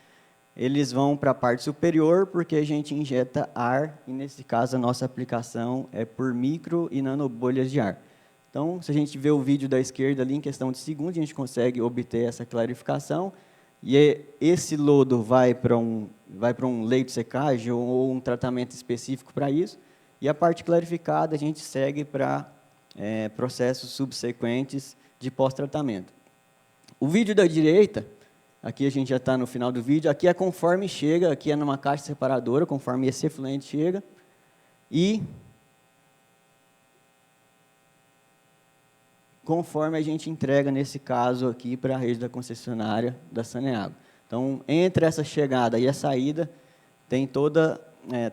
S6: eles vão para a parte superior, porque a gente injeta ar, e nesse caso a nossa aplicação é por micro e nanobolhas de ar. Então, se a gente vê o vídeo da esquerda ali, em questão de segundos, a gente consegue obter essa clarificação, e esse lodo vai para um leito de secagem ou um tratamento específico para isso, e a parte clarificada a gente segue para processos subsequentes de pós-tratamento. O vídeo da direita, aqui a gente já está no final do vídeo, aqui é conforme chega, aqui é numa caixa separadora, conforme esse efluente chega, e conforme a gente entrega, nesse caso aqui, para a rede da concessionária da Saneago. Então, entre essa chegada e a saída, tem toda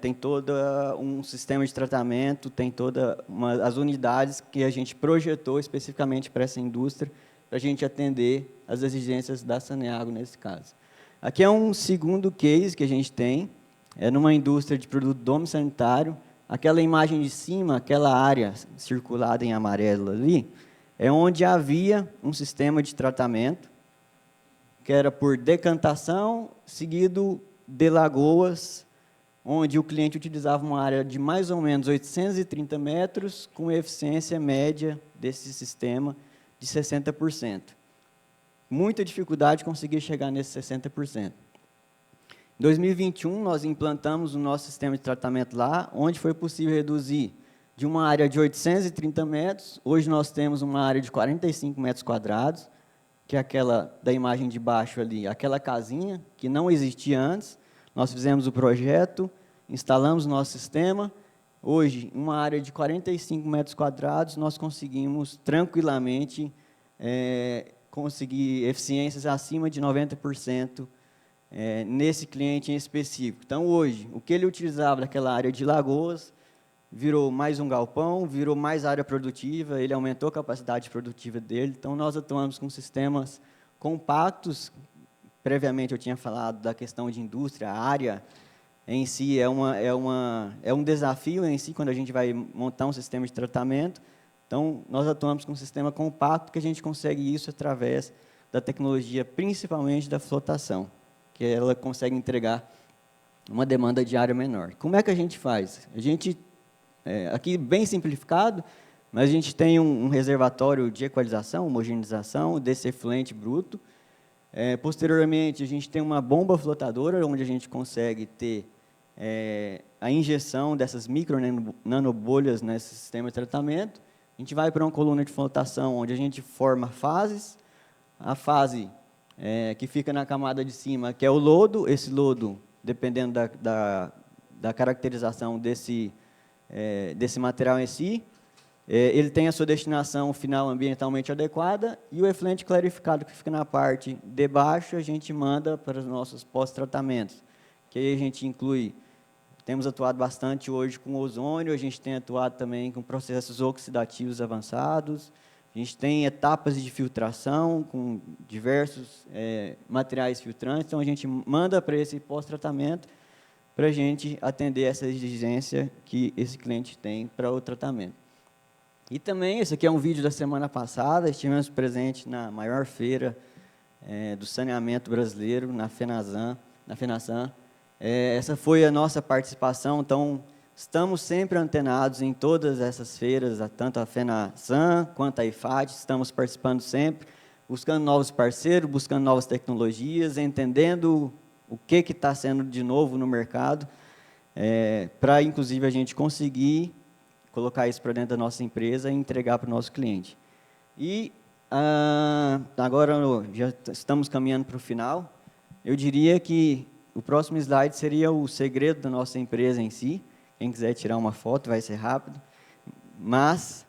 S6: tem todo um sistema de tratamento, tem todas as unidades que a gente projetou especificamente para essa indústria, para a gente atender as exigências da Saneago nesse caso. Aqui é um segundo case que a gente tem, é numa indústria de produto domo sanitário. Aquela imagem de cima, aquela área circulada em amarelo ali, é onde havia um sistema de tratamento, que era por decantação, seguido de lagoas, onde o cliente utilizava uma área de mais ou menos 830 metros, com eficiência média desse sistema de 60%. Muita dificuldade de conseguir chegar nesse 60%. Em 2021, nós implantamos o nosso sistema de tratamento lá, onde foi possível reduzir de uma área de 830 metros, hoje nós temos uma área de 45 metros quadrados, que é aquela da imagem de baixo ali, aquela casinha, que não existia antes. Nós fizemos o projeto, instalamos o nosso sistema. Hoje, uma área de 45 metros quadrados, nós conseguimos tranquilamente conseguir eficiências acima de 90%, nesse cliente em específico. Então, hoje, o que ele utilizava daquela área de lagoas, virou mais um galpão, virou mais área produtiva, ele aumentou a capacidade produtiva dele. Então, nós atuamos com sistemas compactos. Previamente, eu tinha falado da questão de indústria, a área em si é um desafio em si, quando a gente vai montar um sistema de tratamento. Então, nós atuamos com um sistema compacto, que a gente consegue isso através da tecnologia, principalmente da flotação, que ela consegue entregar uma demanda de área menor. Como é que a gente faz? A gente, aqui bem simplificado, mas a gente tem um reservatório de equalização, homogeneização desse efluente bruto. Posteriormente, a gente tem uma bomba flotadora, onde a gente consegue ter a injeção dessas micro nanobolhas nesse sistema de tratamento. A gente vai para uma coluna de flotação, onde a gente forma fases. A fase que fica na camada de cima, que é o lodo. Esse lodo, dependendo da caracterização desse material em si, ele tem a sua destinação final ambientalmente adequada, e o efluente clarificado, que fica na parte de baixo, a gente manda para os nossos pós-tratamentos, que aí a gente inclui, temos atuado bastante hoje com ozônio, a gente tem atuado também com processos oxidativos avançados, a gente tem etapas de filtração com diversos materiais filtrantes, então a gente manda para esse pós-tratamento para a gente atender essa exigência que esse cliente tem para o tratamento. E também, esse aqui é um vídeo da semana passada, estivemos presentes na maior feira do saneamento brasileiro, na FENASAN. Essa foi a nossa participação, então estamos sempre antenados em todas essas feiras, tanto a FENASAN quanto a IFAD, estamos participando sempre, buscando novos parceiros, buscando novas tecnologias, entendendo o que está sendo de novo no mercado, para, inclusive, a gente conseguir colocar isso para dentro da nossa empresa e entregar para o nosso cliente. E agora já estamos caminhando para o final. Eu diria que o próximo slide seria o segredo da nossa empresa em si. Quem quiser tirar uma foto, vai ser rápido. Mas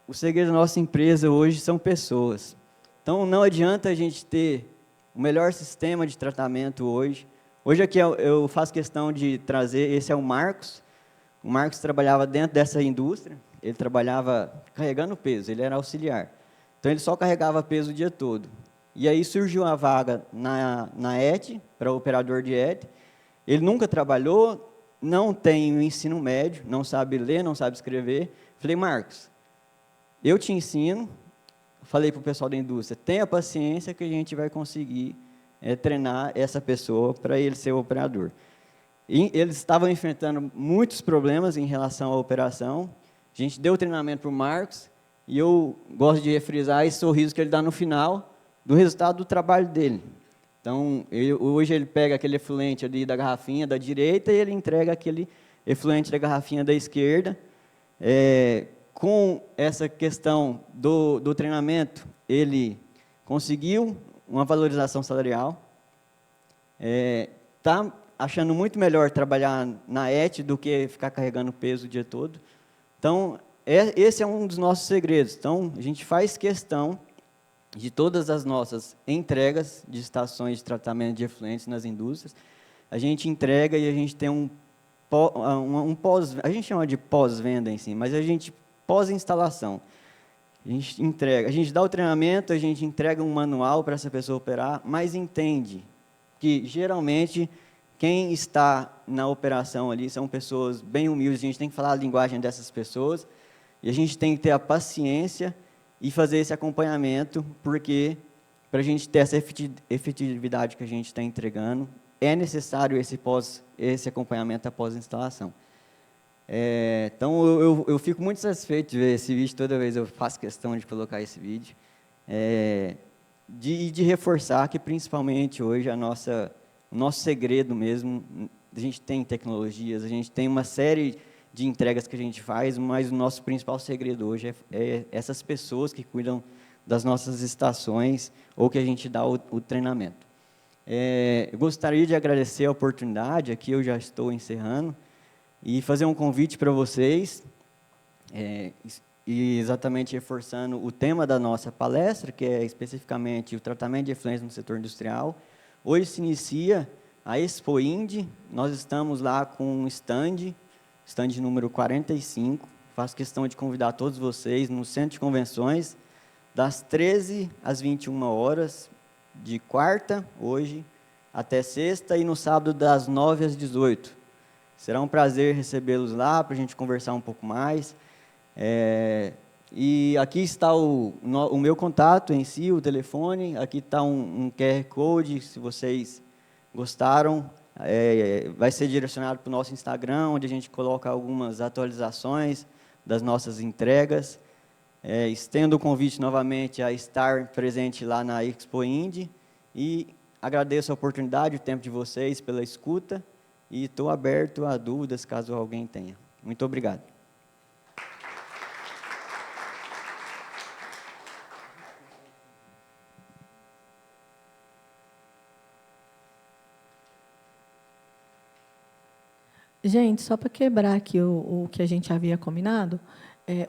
S6: o segredo da nossa empresa hoje são pessoas. Então, não adianta a gente ter o melhor sistema de tratamento hoje. Hoje aqui eu faço questão de trazer, esse é o Marcos. O Marcos trabalhava dentro dessa indústria, ele trabalhava carregando peso, ele era auxiliar. Então, ele só carregava peso o dia todo. E aí surgiu a vaga na ET, para operador de ET. Ele nunca trabalhou, não tem o ensino médio, não sabe ler, não sabe escrever. Falei, Marcos, eu te ensino. Falei para o pessoal da indústria, tenha paciência que a gente vai conseguir treinar essa pessoa para ele ser operador. E eles estavam enfrentando muitos problemas em relação à operação. A gente deu treinamento para o Marcos, e eu gosto de refrisar esse sorriso que ele dá no final do resultado do trabalho dele. Então, hoje ele pega aquele efluente ali da garrafinha da direita e ele entrega aquele efluente da garrafinha da esquerda. Com essa questão do treinamento, ele conseguiu uma valorização salarial. Está achando muito melhor trabalhar na ET do que ficar carregando peso o dia todo. Então, esse é um dos nossos segredos. Então, a gente faz questão de todas as nossas entregas de estações de tratamento de efluentes nas indústrias, a gente entrega e a gente tem um pós, a gente chama de pós-venda em si, mas a gente pós-instalação. A gente entrega, a gente dá o treinamento, a gente entrega um manual para essa pessoa operar, mas entende que, geralmente, quem está na operação ali são pessoas bem humildes, a gente tem que falar a linguagem dessas pessoas, e a gente tem que ter a paciência e fazer esse acompanhamento, porque, para a gente ter essa efetividade que a gente está entregando, é necessário esse acompanhamento após a instalação. Então, eu fico muito satisfeito de ver esse vídeo, toda vez eu faço questão de colocar esse vídeo, de reforçar que, principalmente, hoje, o nosso segredo mesmo, a gente tem tecnologias, a gente tem uma série de entregas que a gente faz, mas o nosso principal segredo hoje é essas pessoas que cuidam das nossas estações ou que a gente dá o treinamento. Eu gostaria de agradecer a oportunidade, aqui eu já estou encerrando, e fazer um convite para vocês, e exatamente reforçando o tema da nossa palestra, que é especificamente o tratamento de efluentes no setor industrial. Hoje se inicia a Expo Indy, nós estamos lá com um stand número 45, faço questão de convidar todos vocês no Centro de Convenções, das 13 às 21 horas, de quarta, hoje, até sexta, e no sábado, das 9 às 18. Será um prazer recebê-los lá, para a gente conversar um pouco mais. E aqui está o meu contato em si, o telefone, aqui está um QR Code, se vocês gostaram, vai ser direcionado para o nosso Instagram, onde a gente coloca algumas atualizações das nossas entregas. Estendo o convite novamente a estar presente lá na Expo Indy, e agradeço a oportunidade, o tempo de vocês, pela escuta, e estou aberto a dúvidas, caso alguém tenha. Muito obrigado.
S1: Gente, só para quebrar aqui o que a gente havia combinado,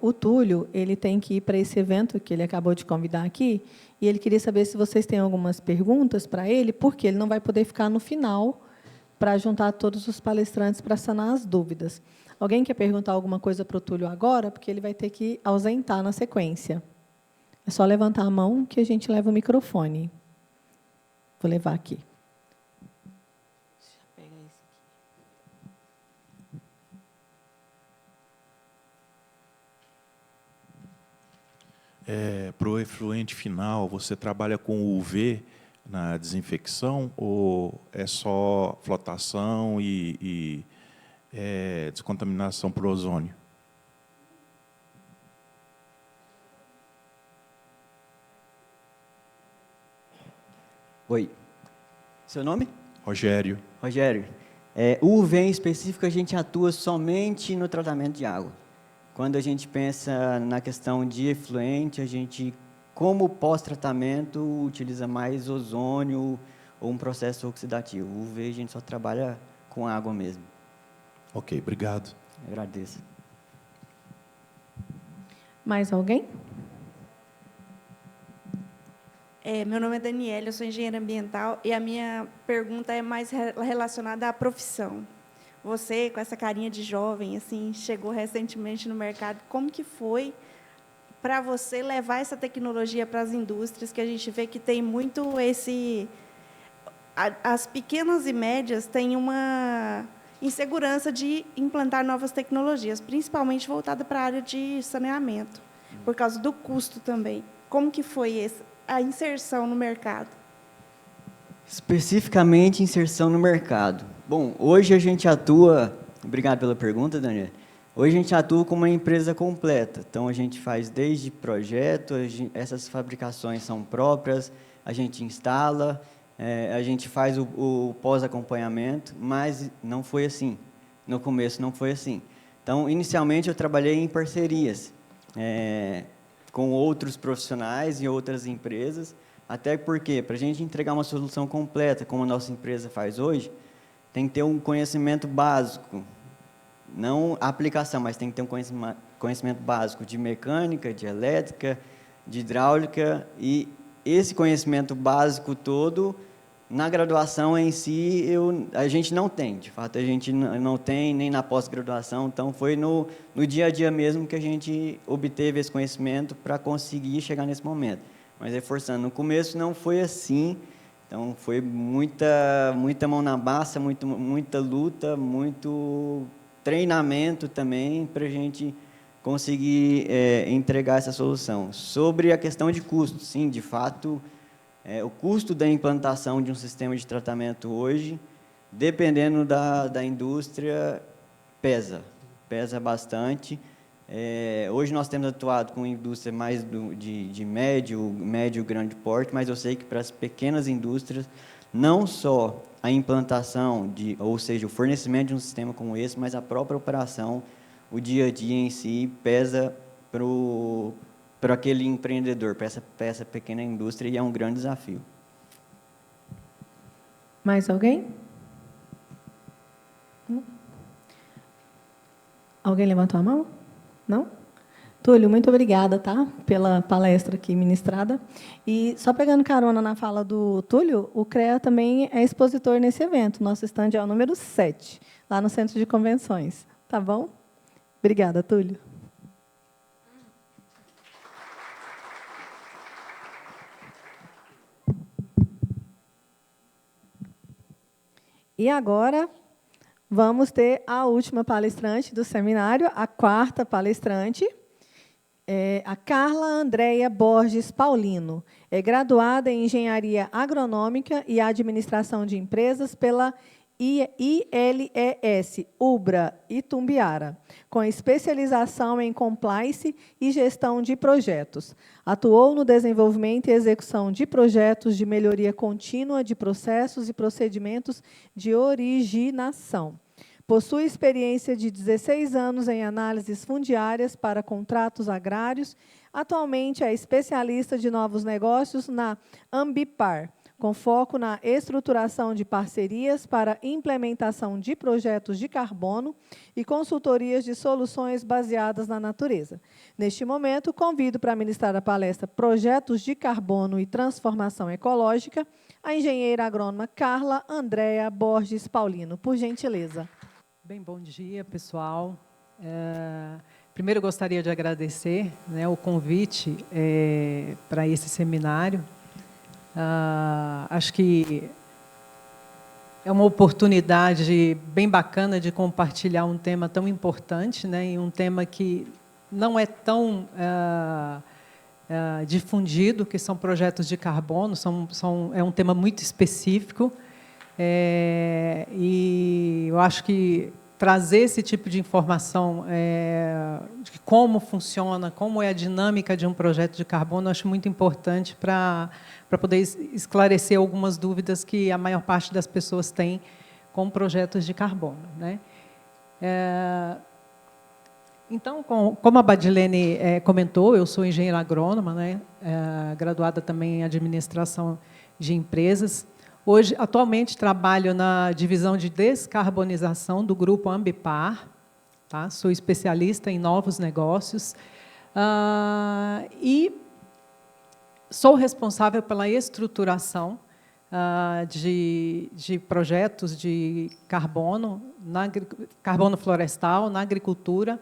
S1: o Túlio, ele tem que ir para esse evento que ele acabou de convidar aqui, e ele queria saber se vocês têm algumas perguntas para ele, porque ele não vai poder ficar no final para juntar todos os palestrantes para sanar as dúvidas. Alguém quer perguntar alguma coisa para o Túlio agora? Porque ele vai ter que ausentar na sequência. É só levantar a mão que a gente leva o microfone. Vou levar aqui.
S7: Para o efluente final, você trabalha com UV na desinfecção ou é só flotação e descontaminação por ozônio?
S6: Oi. Seu nome?
S7: Rogério.
S6: Rogério. O UV em específico, a gente atua somente no tratamento de água. Quando a gente pensa na questão de efluente, a gente, como pós-tratamento, utiliza mais ozônio ou um processo oxidativo. O UV a gente só trabalha com água mesmo.
S7: Ok, obrigado.
S6: Agradeço.
S1: Mais alguém?
S8: Meu nome é Daniela, eu sou engenheira ambiental e a minha pergunta é mais relacionada à profissão. Você, com essa carinha de jovem, assim, chegou recentemente no mercado. Como que foi para você levar essa tecnologia para as indústrias, que a gente vê que tem muito esse... As pequenas e médias têm uma insegurança de implantar novas tecnologias, principalmente voltada para a área de saneamento, por causa do custo também. Como que foi a inserção no mercado?
S6: Especificamente, inserção no mercado. Bom, hoje a gente atua... Obrigado pela pergunta, Daniel. Hoje a gente atua como uma empresa completa. Então, a gente faz desde projeto, essas fabricações são próprias, a gente instala, a gente faz o pós-acompanhamento, mas não foi assim. No começo não foi assim. Então, inicialmente, eu trabalhei em parcerias com outros profissionais e outras empresas, até porque, para a gente entregar uma solução completa, como a nossa empresa faz hoje, tem que ter um conhecimento básico, não a aplicação, mas tem que ter um conhecimento básico de mecânica, de elétrica, de hidráulica, e esse conhecimento básico todo Na graduação em si, a gente não tem, de fato, a gente não tem, nem na pós-graduação, então foi no dia a dia mesmo que a gente obteve esse conhecimento para conseguir chegar nesse momento. Mas reforçando, no começo não foi assim, então foi muita mão na massa, muita luta, muito treinamento também para a gente conseguir entregar essa solução. Sobre a questão de custo, sim, de fato, o custo da implantação de um sistema de tratamento hoje, dependendo da indústria, pesa bastante. Hoje nós temos atuado com indústria mais de médio, grande porte, mas eu sei que para as pequenas indústrias, não só a implantação, ou seja, o fornecimento de um sistema como esse, mas a própria operação, o dia a dia em si, pesa para aquele empreendedor, para essa pequena indústria, e é um grande desafio.
S1: Mais alguém? Não? Alguém levantou a mão? Não? Túlio, muito obrigada, tá, pela palestra aqui ministrada. E só pegando carona na fala do Túlio, o CREA também é expositor nesse evento. Nosso stand é o número 7, lá no Centro de Convenções. Tá bom? Obrigada, Túlio. E agora vamos ter a última palestrante do seminário, a quarta palestrante, a Carla Andréia Borges Paulino. É graduada em Engenharia Agronômica e Administração de Empresas pela ILES, UBRA, Itumbiara, com especialização em Compliance e Gestão de Projetos. Atuou no desenvolvimento e execução de projetos de melhoria contínua de processos e procedimentos de originação. Possui experiência de 16 anos em análises fundiárias para contratos agrários. Atualmente é especialista de novos negócios na Ambipar, com foco na estruturação de parcerias para implementação de projetos de carbono e consultorias de soluções baseadas na natureza. Neste momento, convido para ministrar a palestra Projetos de Carbono e Transformação Ecológica, a engenheira agrônoma Carla Andréia Borges Paulino. Por gentileza.
S9: Bem, bom dia, pessoal. Primeiro, eu gostaria de agradecer, né, o convite para esse seminário. Acho que é uma oportunidade bem bacana de compartilhar um tema tão importante, né, e um tema que não é tão difundido, que são projetos de carbono, é um tema muito específico, e eu acho que trazer esse tipo de informação de como funciona, como é a dinâmica de um projeto de carbono, acho muito importante para poder esclarecer algumas dúvidas que a maior parte das pessoas tem com projetos de carbono, né? Então, como a Badilene comentou, eu sou engenheira agrônoma, né? Graduada também em administração de empresas. Hoje, atualmente, trabalho na divisão de descarbonização do grupo Ambipar, tá? Sou especialista em novos negócios e sou responsável pela estruturação de projetos de carbono, carbono florestal, na agricultura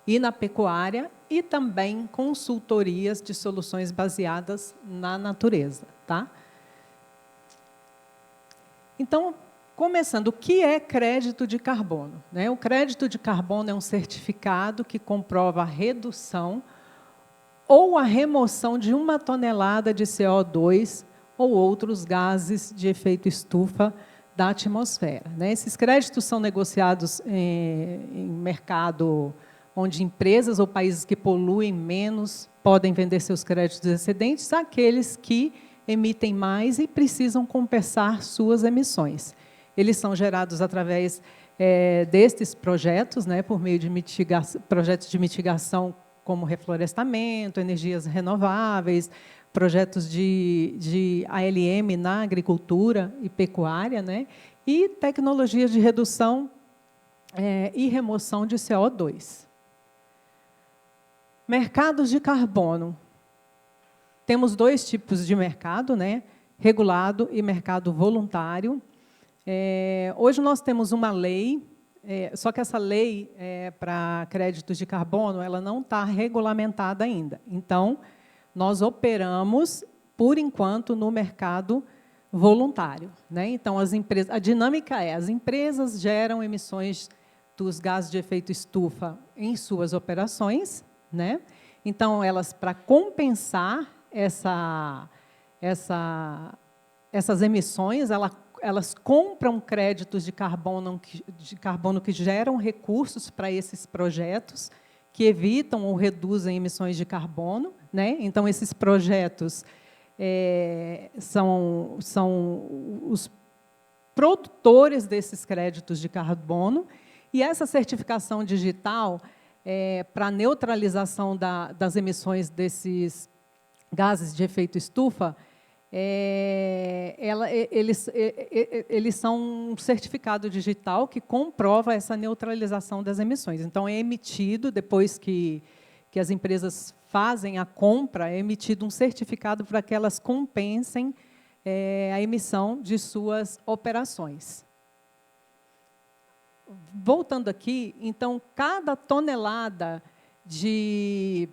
S9: e na pecuária, e também consultorias de soluções baseadas na natureza, tá? Então, começando, o que é crédito de carbono, né? O crédito de carbono é um certificado que comprova a redução ou a remoção de 1 tonelada de CO2 ou outros gases de efeito estufa da atmosfera, né? Esses créditos são negociados em mercado onde empresas ou países que poluem menos podem vender seus créditos excedentes àqueles que emitem mais e precisam compensar suas emissões. Eles são gerados através destes projetos, né, por meio de projetos de mitigação como reflorestamento, energias renováveis, projetos de ALM na agricultura e pecuária, né, e tecnologias de redução e remoção de CO2. Mercados de carbono. Temos 2 tipos de mercado, né? regulado e mercado voluntário. Hoje nós temos uma lei, só que essa lei para créditos de carbono ela não está regulamentada ainda. Então, nós operamos, por enquanto, no mercado voluntário, né? Então, a dinâmica as empresas geram emissões dos gases de efeito estufa em suas operações, né? Então, elas, para compensar essas emissões, elas compram créditos de carbono que geram recursos para esses projetos, que evitam ou reduzem emissões de carbono, né? Então, esses projetos são os produtores desses créditos de carbono, e essa certificação digital, para neutralização das emissões desses gases de efeito estufa, eles são um certificado digital que comprova essa neutralização das emissões. Então, é emitido, depois que as empresas fazem a compra, é emitido um certificado para que elas compensem a emissão de suas operações. Voltando aqui, então, cada tonelada de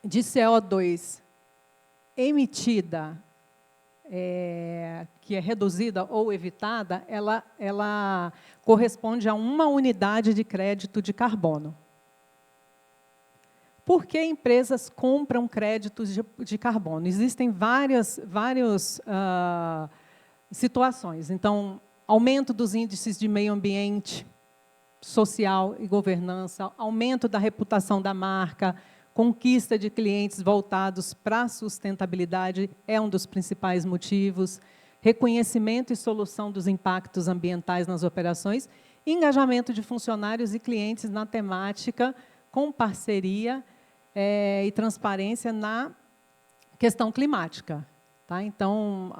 S9: CO2 emitida, que é reduzida ou evitada, ela corresponde a uma unidade de crédito de carbono. Por que empresas compram créditos de carbono? Existem várias situações. Então, aumento dos índices de meio ambiente, social e governança, aumento da reputação da marca, conquista de clientes voltados para a sustentabilidade é um dos principais motivos, reconhecimento e solução dos impactos ambientais nas operações, engajamento de funcionários e clientes na temática, com parceria e transparência na questão climática. Tá? Então,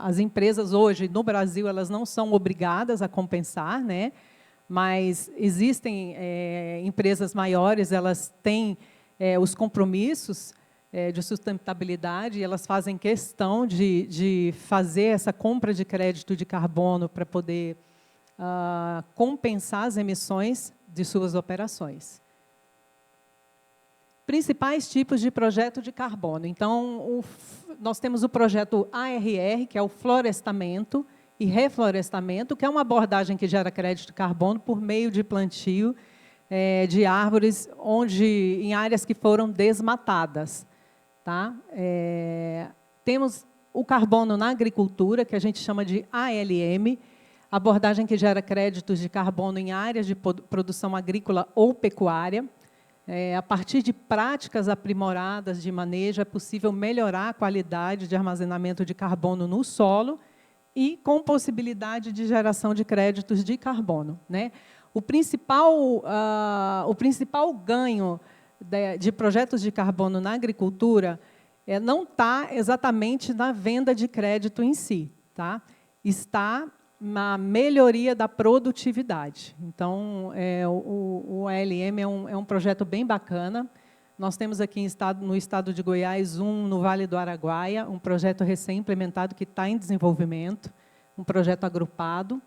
S9: as empresas hoje, no Brasil, elas não são obrigadas a compensar, né? Mas existem empresas maiores, elas têm os compromissos de sustentabilidade, e elas fazem questão de fazer essa compra de crédito de carbono para poder compensar as emissões de suas operações. Principais tipos de projeto de carbono. Então, nós temos o projeto ARR, que é o florestamento e reflorestamento, que é uma abordagem que gera crédito de carbono por meio de plantio de árvores em áreas que foram desmatadas. Tá? Temos o carbono na agricultura, que a gente chama de ALM, abordagem que gera créditos de carbono em áreas de produção agrícola ou pecuária. A partir de práticas aprimoradas de manejo, é possível melhorar a qualidade de armazenamento de carbono no solo e com possibilidade de geração de créditos de carbono, né? O principal ganho de projetos de carbono na agricultura não está exatamente na venda de crédito em si, tá? Está na melhoria da produtividade. Então, o ALM é um projeto bem bacana. Nós temos aqui no estado de Goiás, no Vale do Araguaia, um projeto recém-implementado que está em desenvolvimento, um projeto agrupado.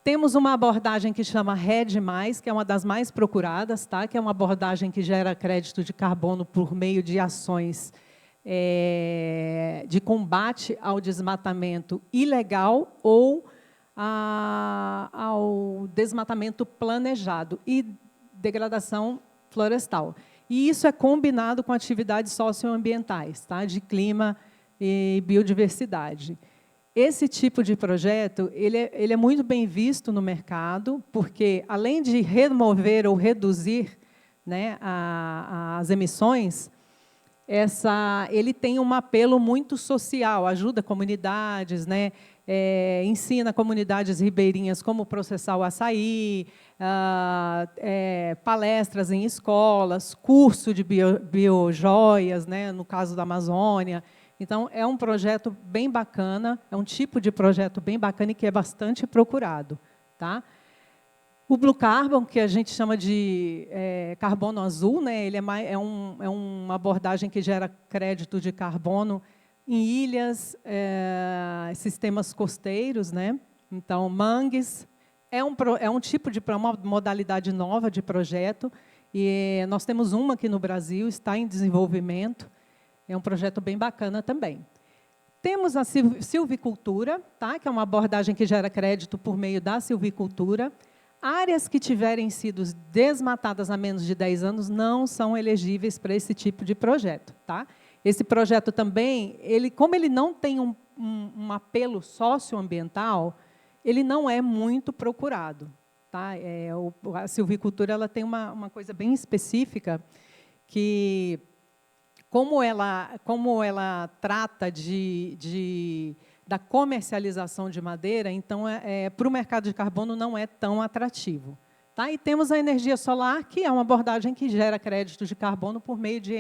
S9: Temos uma abordagem que chama RED+, que é uma das mais procuradas, tá? Que é uma abordagem que gera crédito de carbono por meio de ações de combate ao desmatamento ilegal ou ao desmatamento planejado e degradação florestal. E isso é combinado com atividades socioambientais, tá? De clima e biodiversidade. Esse tipo de projeto ele é muito bem visto no mercado, porque, além de remover ou reduzir, né, as emissões, ele tem um apelo muito social, ajuda comunidades, né, ensina comunidades ribeirinhas como processar o açaí, palestras em escolas, curso de biojoias, né, no caso da Amazônia. Então, é um projeto bem bacana, é um tipo de projeto bem bacana e que é bastante procurado. Tá? O Blue Carbon, que a gente chama de carbono azul, né, ele é uma abordagem que gera crédito de carbono em ilhas, sistemas costeiros, né? Então, mangues é um tipo de uma modalidade nova de projeto, e nós temos uma aqui no Brasil, está em desenvolvimento, é um projeto bem bacana também. Temos a silvicultura, tá? Que é uma abordagem que gera crédito por meio da silvicultura. Áreas que tiverem sido desmatadas há menos de 10 anos não são elegíveis para esse tipo de projeto. Tá? Esse projeto também, como ele não tem um apelo socioambiental, ele não é muito procurado. Tá? A silvicultura ela tem uma coisa bem específica, que, como ela trata da comercialização de madeira, então, para o mercado de carbono não é tão atrativo. Tá? E temos a energia solar, que é uma abordagem que gera crédito de carbono por meio de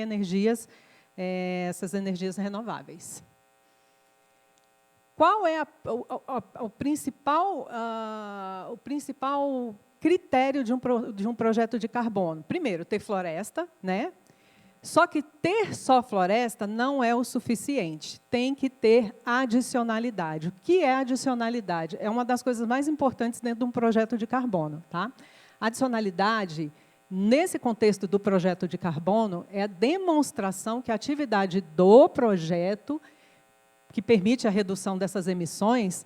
S9: essas energias renováveis. Qual é o principal critério de um projeto de carbono? Primeiro, ter floresta, né? Só que ter só floresta não é o suficiente, tem que ter adicionalidade. O que é adicionalidade? É uma das coisas mais importantes dentro de um projeto de carbono. Tá? Adicionalidade, nesse contexto do projeto de carbono, é a demonstração que a atividade do projeto, que permite a redução dessas emissões,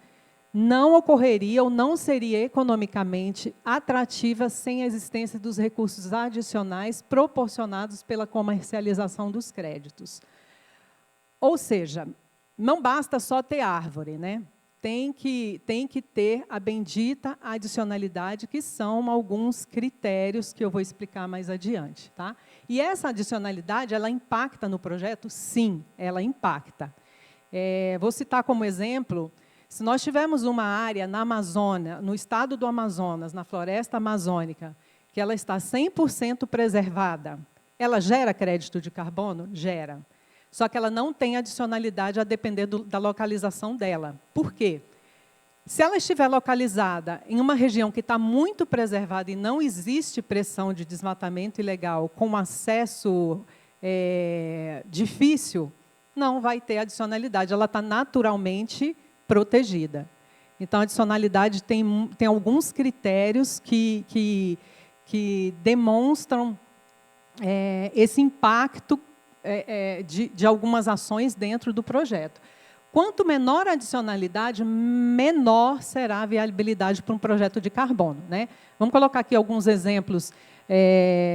S9: não ocorreria ou não seria economicamente atrativa sem a existência dos recursos adicionais proporcionados pela comercialização dos créditos. Ou seja, não basta só ter árvore, né? Tem que ter a bendita adicionalidade, que são alguns critérios que eu vou explicar mais adiante. Tá? E essa adicionalidade, ela impacta no projeto? Sim, ela impacta. Vou citar como exemplo, se nós tivermos uma área na Amazônia, no estado do Amazonas, na floresta amazônica, que ela está 100% preservada, ela gera crédito de carbono? Gera. Só que ela não tem adicionalidade a depender da localização dela. Por quê? Se ela estiver localizada em uma região que está muito preservada e não existe pressão de desmatamento ilegal, com acesso difícil, não vai ter adicionalidade. Ela está naturalmente protegida. Então, a adicionalidade tem alguns critérios que demonstram esse impacto de algumas ações dentro do projeto. Quanto menor a adicionalidade, menor será a viabilidade para um projeto de carbono. Né? Vamos colocar aqui alguns exemplos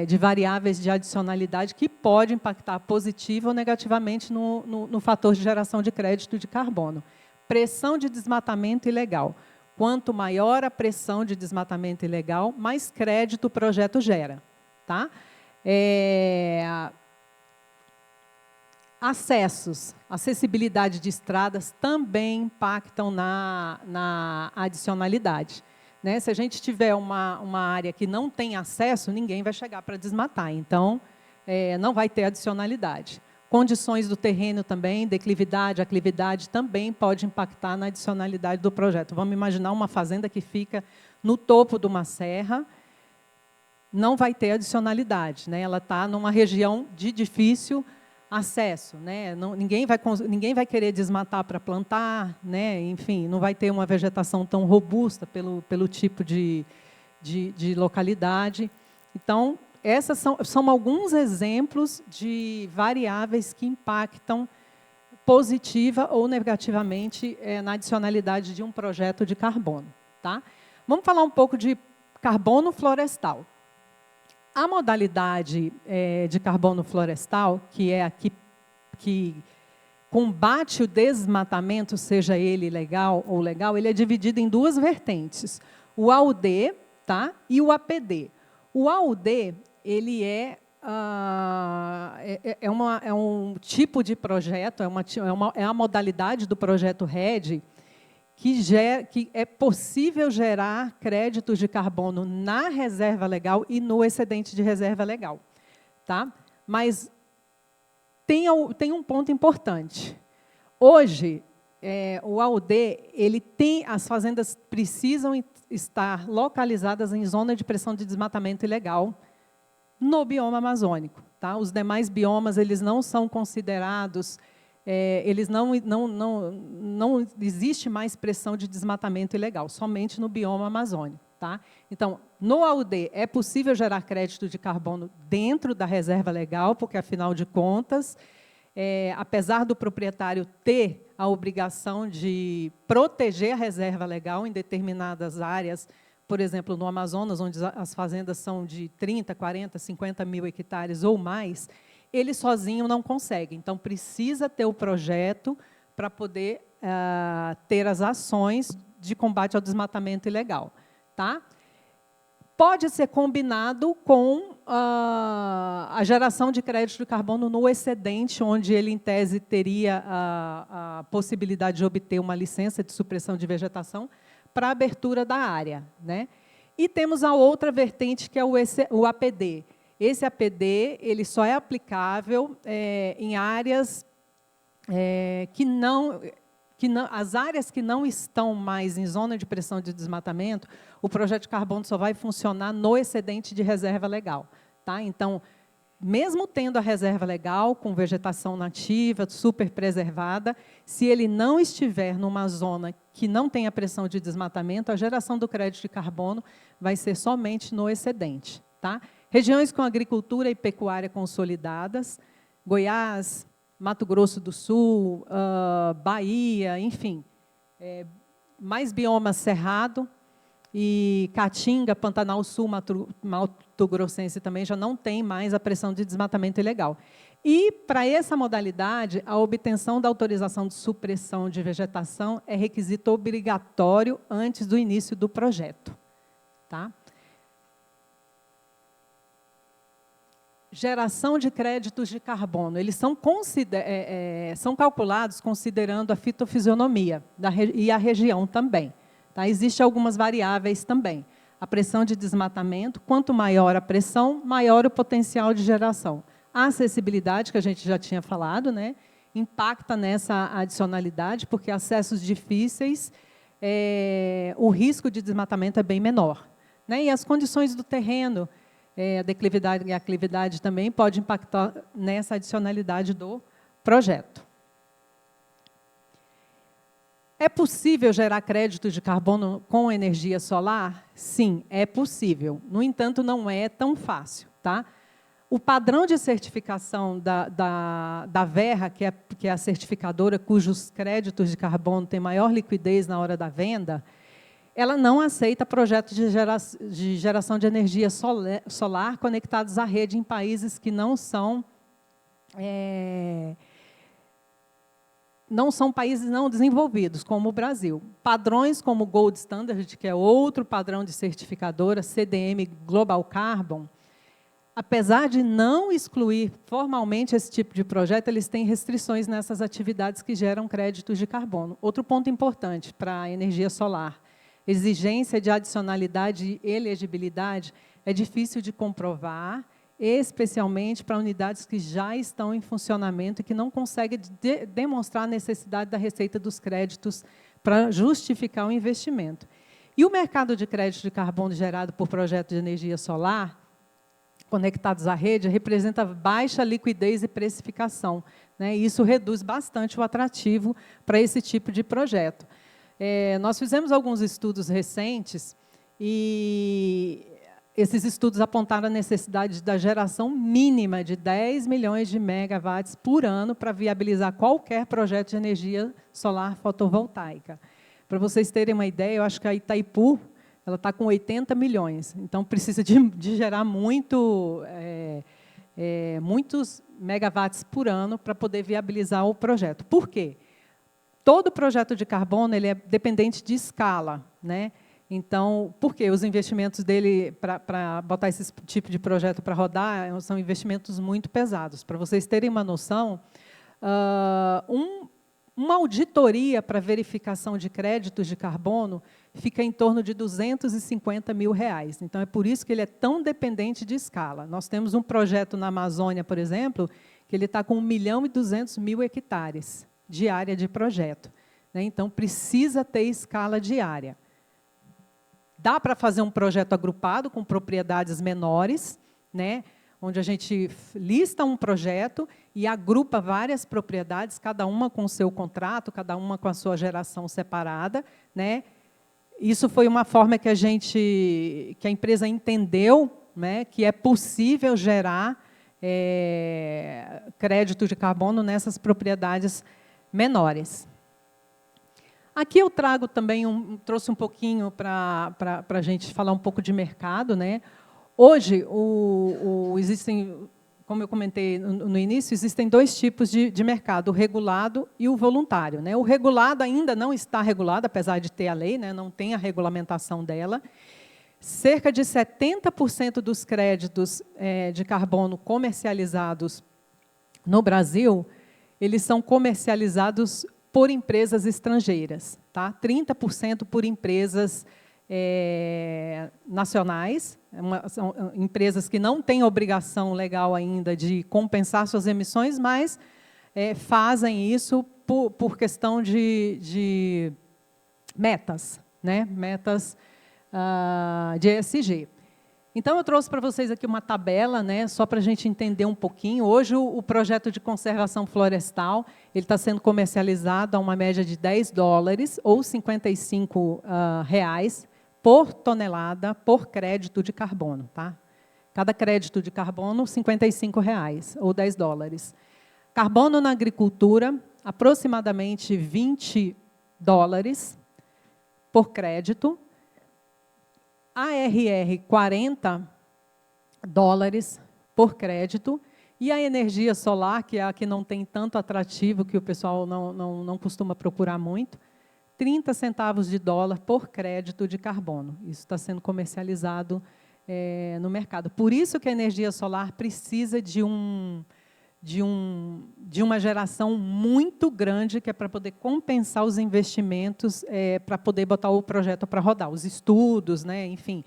S9: de variáveis de adicionalidade que podem impactar positiva ou negativamente no fator de geração de crédito de carbono. Pressão de desmatamento ilegal. Quanto maior a pressão de desmatamento ilegal, mais crédito o projeto gera. Tá? Acessos, acessibilidade de estradas também impactam na adicionalidade. Né? Se a gente tiver uma área que não tem acesso, ninguém vai chegar para desmatar. Então, não vai ter adicionalidade. Condições do terreno também, declividade, aclividade, também pode impactar na adicionalidade do projeto. Vamos imaginar uma fazenda que fica no topo de uma serra, não vai ter adicionalidade. Né? Ela está numa região de difícil acesso. Né? Ninguém vai querer desmatar para plantar, né? Enfim, não vai ter uma vegetação tão robusta pelo tipo de localidade. Então, esses são alguns exemplos de variáveis que impactam positiva ou negativamente na adicionalidade de um projeto de carbono. Tá? Vamos falar um pouco de carbono florestal. A modalidade de carbono florestal, que é a que combate o desmatamento, seja ele legal ou legal, ele é dividido em duas vertentes, o AUD, tá? E o APD. O AUD, ele é um tipo de projeto, é a modalidade do projeto RED que é possível gerar créditos de carbono na reserva legal e no excedente de reserva legal. Tá? Mas tem um ponto importante. Hoje, o AUD, as fazendas precisam estar localizadas em zona de pressão de desmatamento ilegal no bioma amazônico. Tá? Os demais biomas eles não são considerados eles não existe mais pressão de desmatamento ilegal, somente no bioma amazônico. Tá? Então, no AUD, é possível gerar crédito de carbono dentro da reserva legal, porque, afinal de contas, apesar do proprietário ter a obrigação de proteger a reserva legal em determinadas áreas, por exemplo, no Amazonas, onde as fazendas são de 30, 40, 50 mil hectares ou mais, ele sozinho não consegue. Então, precisa ter o projeto para poder ter as ações de combate ao desmatamento ilegal. Tá? Pode ser combinado com a geração de crédito de carbono no excedente, onde ele, em tese, teria a possibilidade de obter uma licença de supressão de vegetação para a abertura da área. Né? E temos a outra vertente, que é o APD. Esse APD ele só é aplicável em áreas as áreas que não estão mais em zona de pressão de desmatamento, o projeto de carbono só vai funcionar no excedente de reserva legal. Tá? Então, mesmo tendo a reserva legal, com vegetação nativa, super preservada, se ele não estiver numa zona que não tenha pressão de desmatamento, a geração do crédito de carbono vai ser somente no excedente. Tá? Regiões com agricultura e pecuária consolidadas, Goiás, Mato Grosso do Sul, Bahia, enfim, mais bioma cerrado, e Caatinga, Pantanal Sul, Mato Grossense também já não tem mais a pressão de desmatamento ilegal. E, para essa modalidade, a obtenção da autorização de supressão de vegetação é requisito obrigatório antes do início do projeto. Tá? Geração de créditos de carbono. Eles são calculados considerando a fitofisionomia e a região também. Tá? Existem algumas variáveis também. A pressão de desmatamento, quanto maior a pressão, maior o potencial de geração. A acessibilidade, que a gente já tinha falado, né, impacta nessa adicionalidade, porque acessos difíceis, o risco de desmatamento é bem menor. Né? E as condições do terreno, a declividade e a aclividade também pode impactar nessa adicionalidade do projeto. É possível gerar crédito de carbono com energia solar? Sim, é possível. No entanto, não é tão fácil. Tá? O padrão de certificação da Verra, que é a certificadora cujos créditos de carbono têm maior liquidez na hora da venda, ela não aceita projetos de geração de energia solar conectados à rede em países que não são países não desenvolvidos, como o Brasil. Padrões como o Gold Standard, que é outro padrão de certificadora, CDM Global Carbon, apesar de não excluir formalmente esse tipo de projeto, eles têm restrições nessas atividades que geram créditos de carbono. Outro ponto importante para a energia solar: exigência de adicionalidade e elegibilidade é difícil de comprovar, especialmente para unidades que já estão em funcionamento e que não conseguem demonstrar a necessidade da receita dos créditos para justificar o investimento. E o mercado de crédito de carbono gerado por projetos de energia solar, conectados à rede, representa baixa liquidez e precificação. Né? E isso reduz bastante o atrativo para esse tipo de projeto. Nós fizemos alguns estudos recentes e esses estudos apontaram a necessidade da geração mínima de 10 milhões de megawatts por ano para viabilizar qualquer projeto de energia solar fotovoltaica. Para vocês terem uma ideia, eu acho que a Itaipu está com 80 milhões, então precisa de gerar muitos megawatts por ano para poder viabilizar o projeto. Por quê? Todo projeto de carbono ele é dependente de escala, né? Então, por quê? Os investimentos dele, para botar esse tipo de projeto para rodar, são investimentos muito pesados. Para vocês terem uma noção, uma auditoria para verificação de créditos de carbono fica em torno de R$250 mil. Então, é por isso que ele é tão dependente de escala. Nós temos um projeto na Amazônia, por exemplo, que ele está com 1.200.000 hectares de área de projeto. Né? Então, precisa ter escala de área. Dá para fazer um projeto agrupado com propriedades menores, né? onde a gente lista um projeto e agrupa várias propriedades, cada uma com o seu contrato, cada uma com a sua geração separada, né? Isso foi uma forma que a empresa entendeu, né, que é possível gerar crédito de carbono nessas propriedades menores. Aqui eu trago também trouxe um pouquinho para a gente falar um pouco de mercado, né? Hoje existem, como eu comentei no início, existem dois tipos de mercado, o regulado e o voluntário, né? O regulado ainda não está regulado, apesar de ter a lei, né? Não tem a regulamentação dela. Cerca de 70% dos créditos de carbono comercializados no Brasil, eles são comercializados por empresas estrangeiras, tá? 30% por empresas nacionais, são empresas que não têm obrigação legal ainda de compensar suas emissões, mas fazem isso por questão de metas, né? Metas de ESG. Então, eu trouxe para vocês aqui uma tabela, né, só para a gente entender um pouquinho. Hoje, o projeto de conservação florestal ele está sendo comercializado a uma média de $10 ou R$55 por tonelada, por crédito de carbono. Tá? Cada crédito de carbono, R$55 ou $10. Carbono na agricultura, aproximadamente $20 por crédito. ARR, $40 por crédito. E a energia solar, que é a que não tem tanto atrativo, que o pessoal não costuma procurar muito, 30 centavos de dólar por crédito de carbono. Isso está sendo comercializado no mercado. Por isso que a energia solar precisa de uma geração muito grande, que é para poder compensar os investimentos, para poder botar o projeto para rodar, os estudos, né, enfim,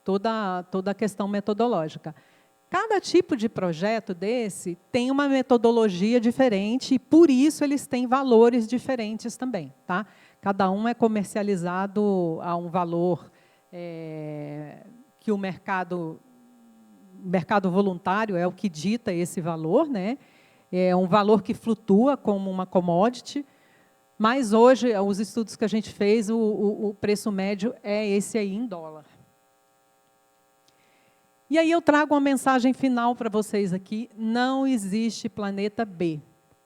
S9: toda a questão metodológica. Cada tipo de projeto desse tem uma metodologia diferente e, por isso, eles têm valores diferentes também. Tá? Cada um é comercializado a um valor que o mercado voluntário é o que dita esse valor, né? É um valor que flutua como uma commodity, mas hoje, os estudos que a gente fez, o preço médio é esse aí em dólar. E aí eu trago uma mensagem final para vocês aqui: não existe planeta B,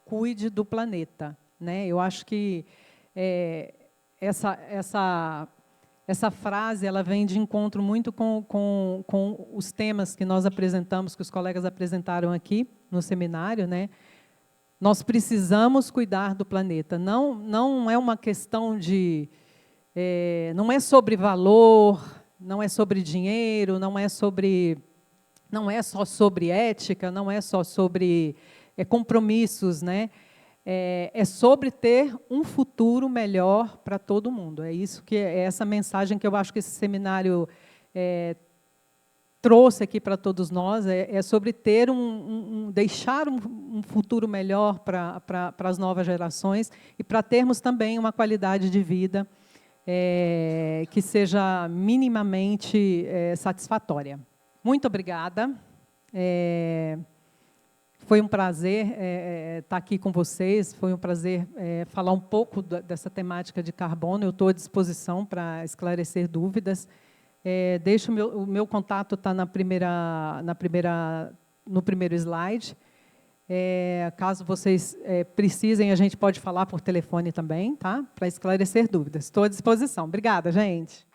S9: cuide do planeta. Né? Eu acho que essa frase ela vem de encontro muito com os temas que nós apresentamos, que os colegas apresentaram aqui no seminário, né? Nós precisamos cuidar do planeta. Não é uma questão de... não é sobre valor, não é sobre dinheiro, não é só sobre ética, não é só sobre compromissos, né? É sobre ter um futuro melhor para todo mundo. É isso que é essa mensagem que eu acho que esse seminário trouxe aqui para todos nós. É sobre ter deixar um futuro melhor para as novas gerações e para termos também uma qualidade de vida que seja minimamente satisfatória. Muito obrigada. Foi um prazer estar aqui com vocês, foi um prazer falar um pouco dessa temática de carbono. Eu estou à disposição para esclarecer dúvidas. Deixo o meu contato está no primeiro slide. Caso vocês precisem, a gente pode falar por telefone também, tá? Para esclarecer dúvidas. Estou à disposição. Obrigada, gente.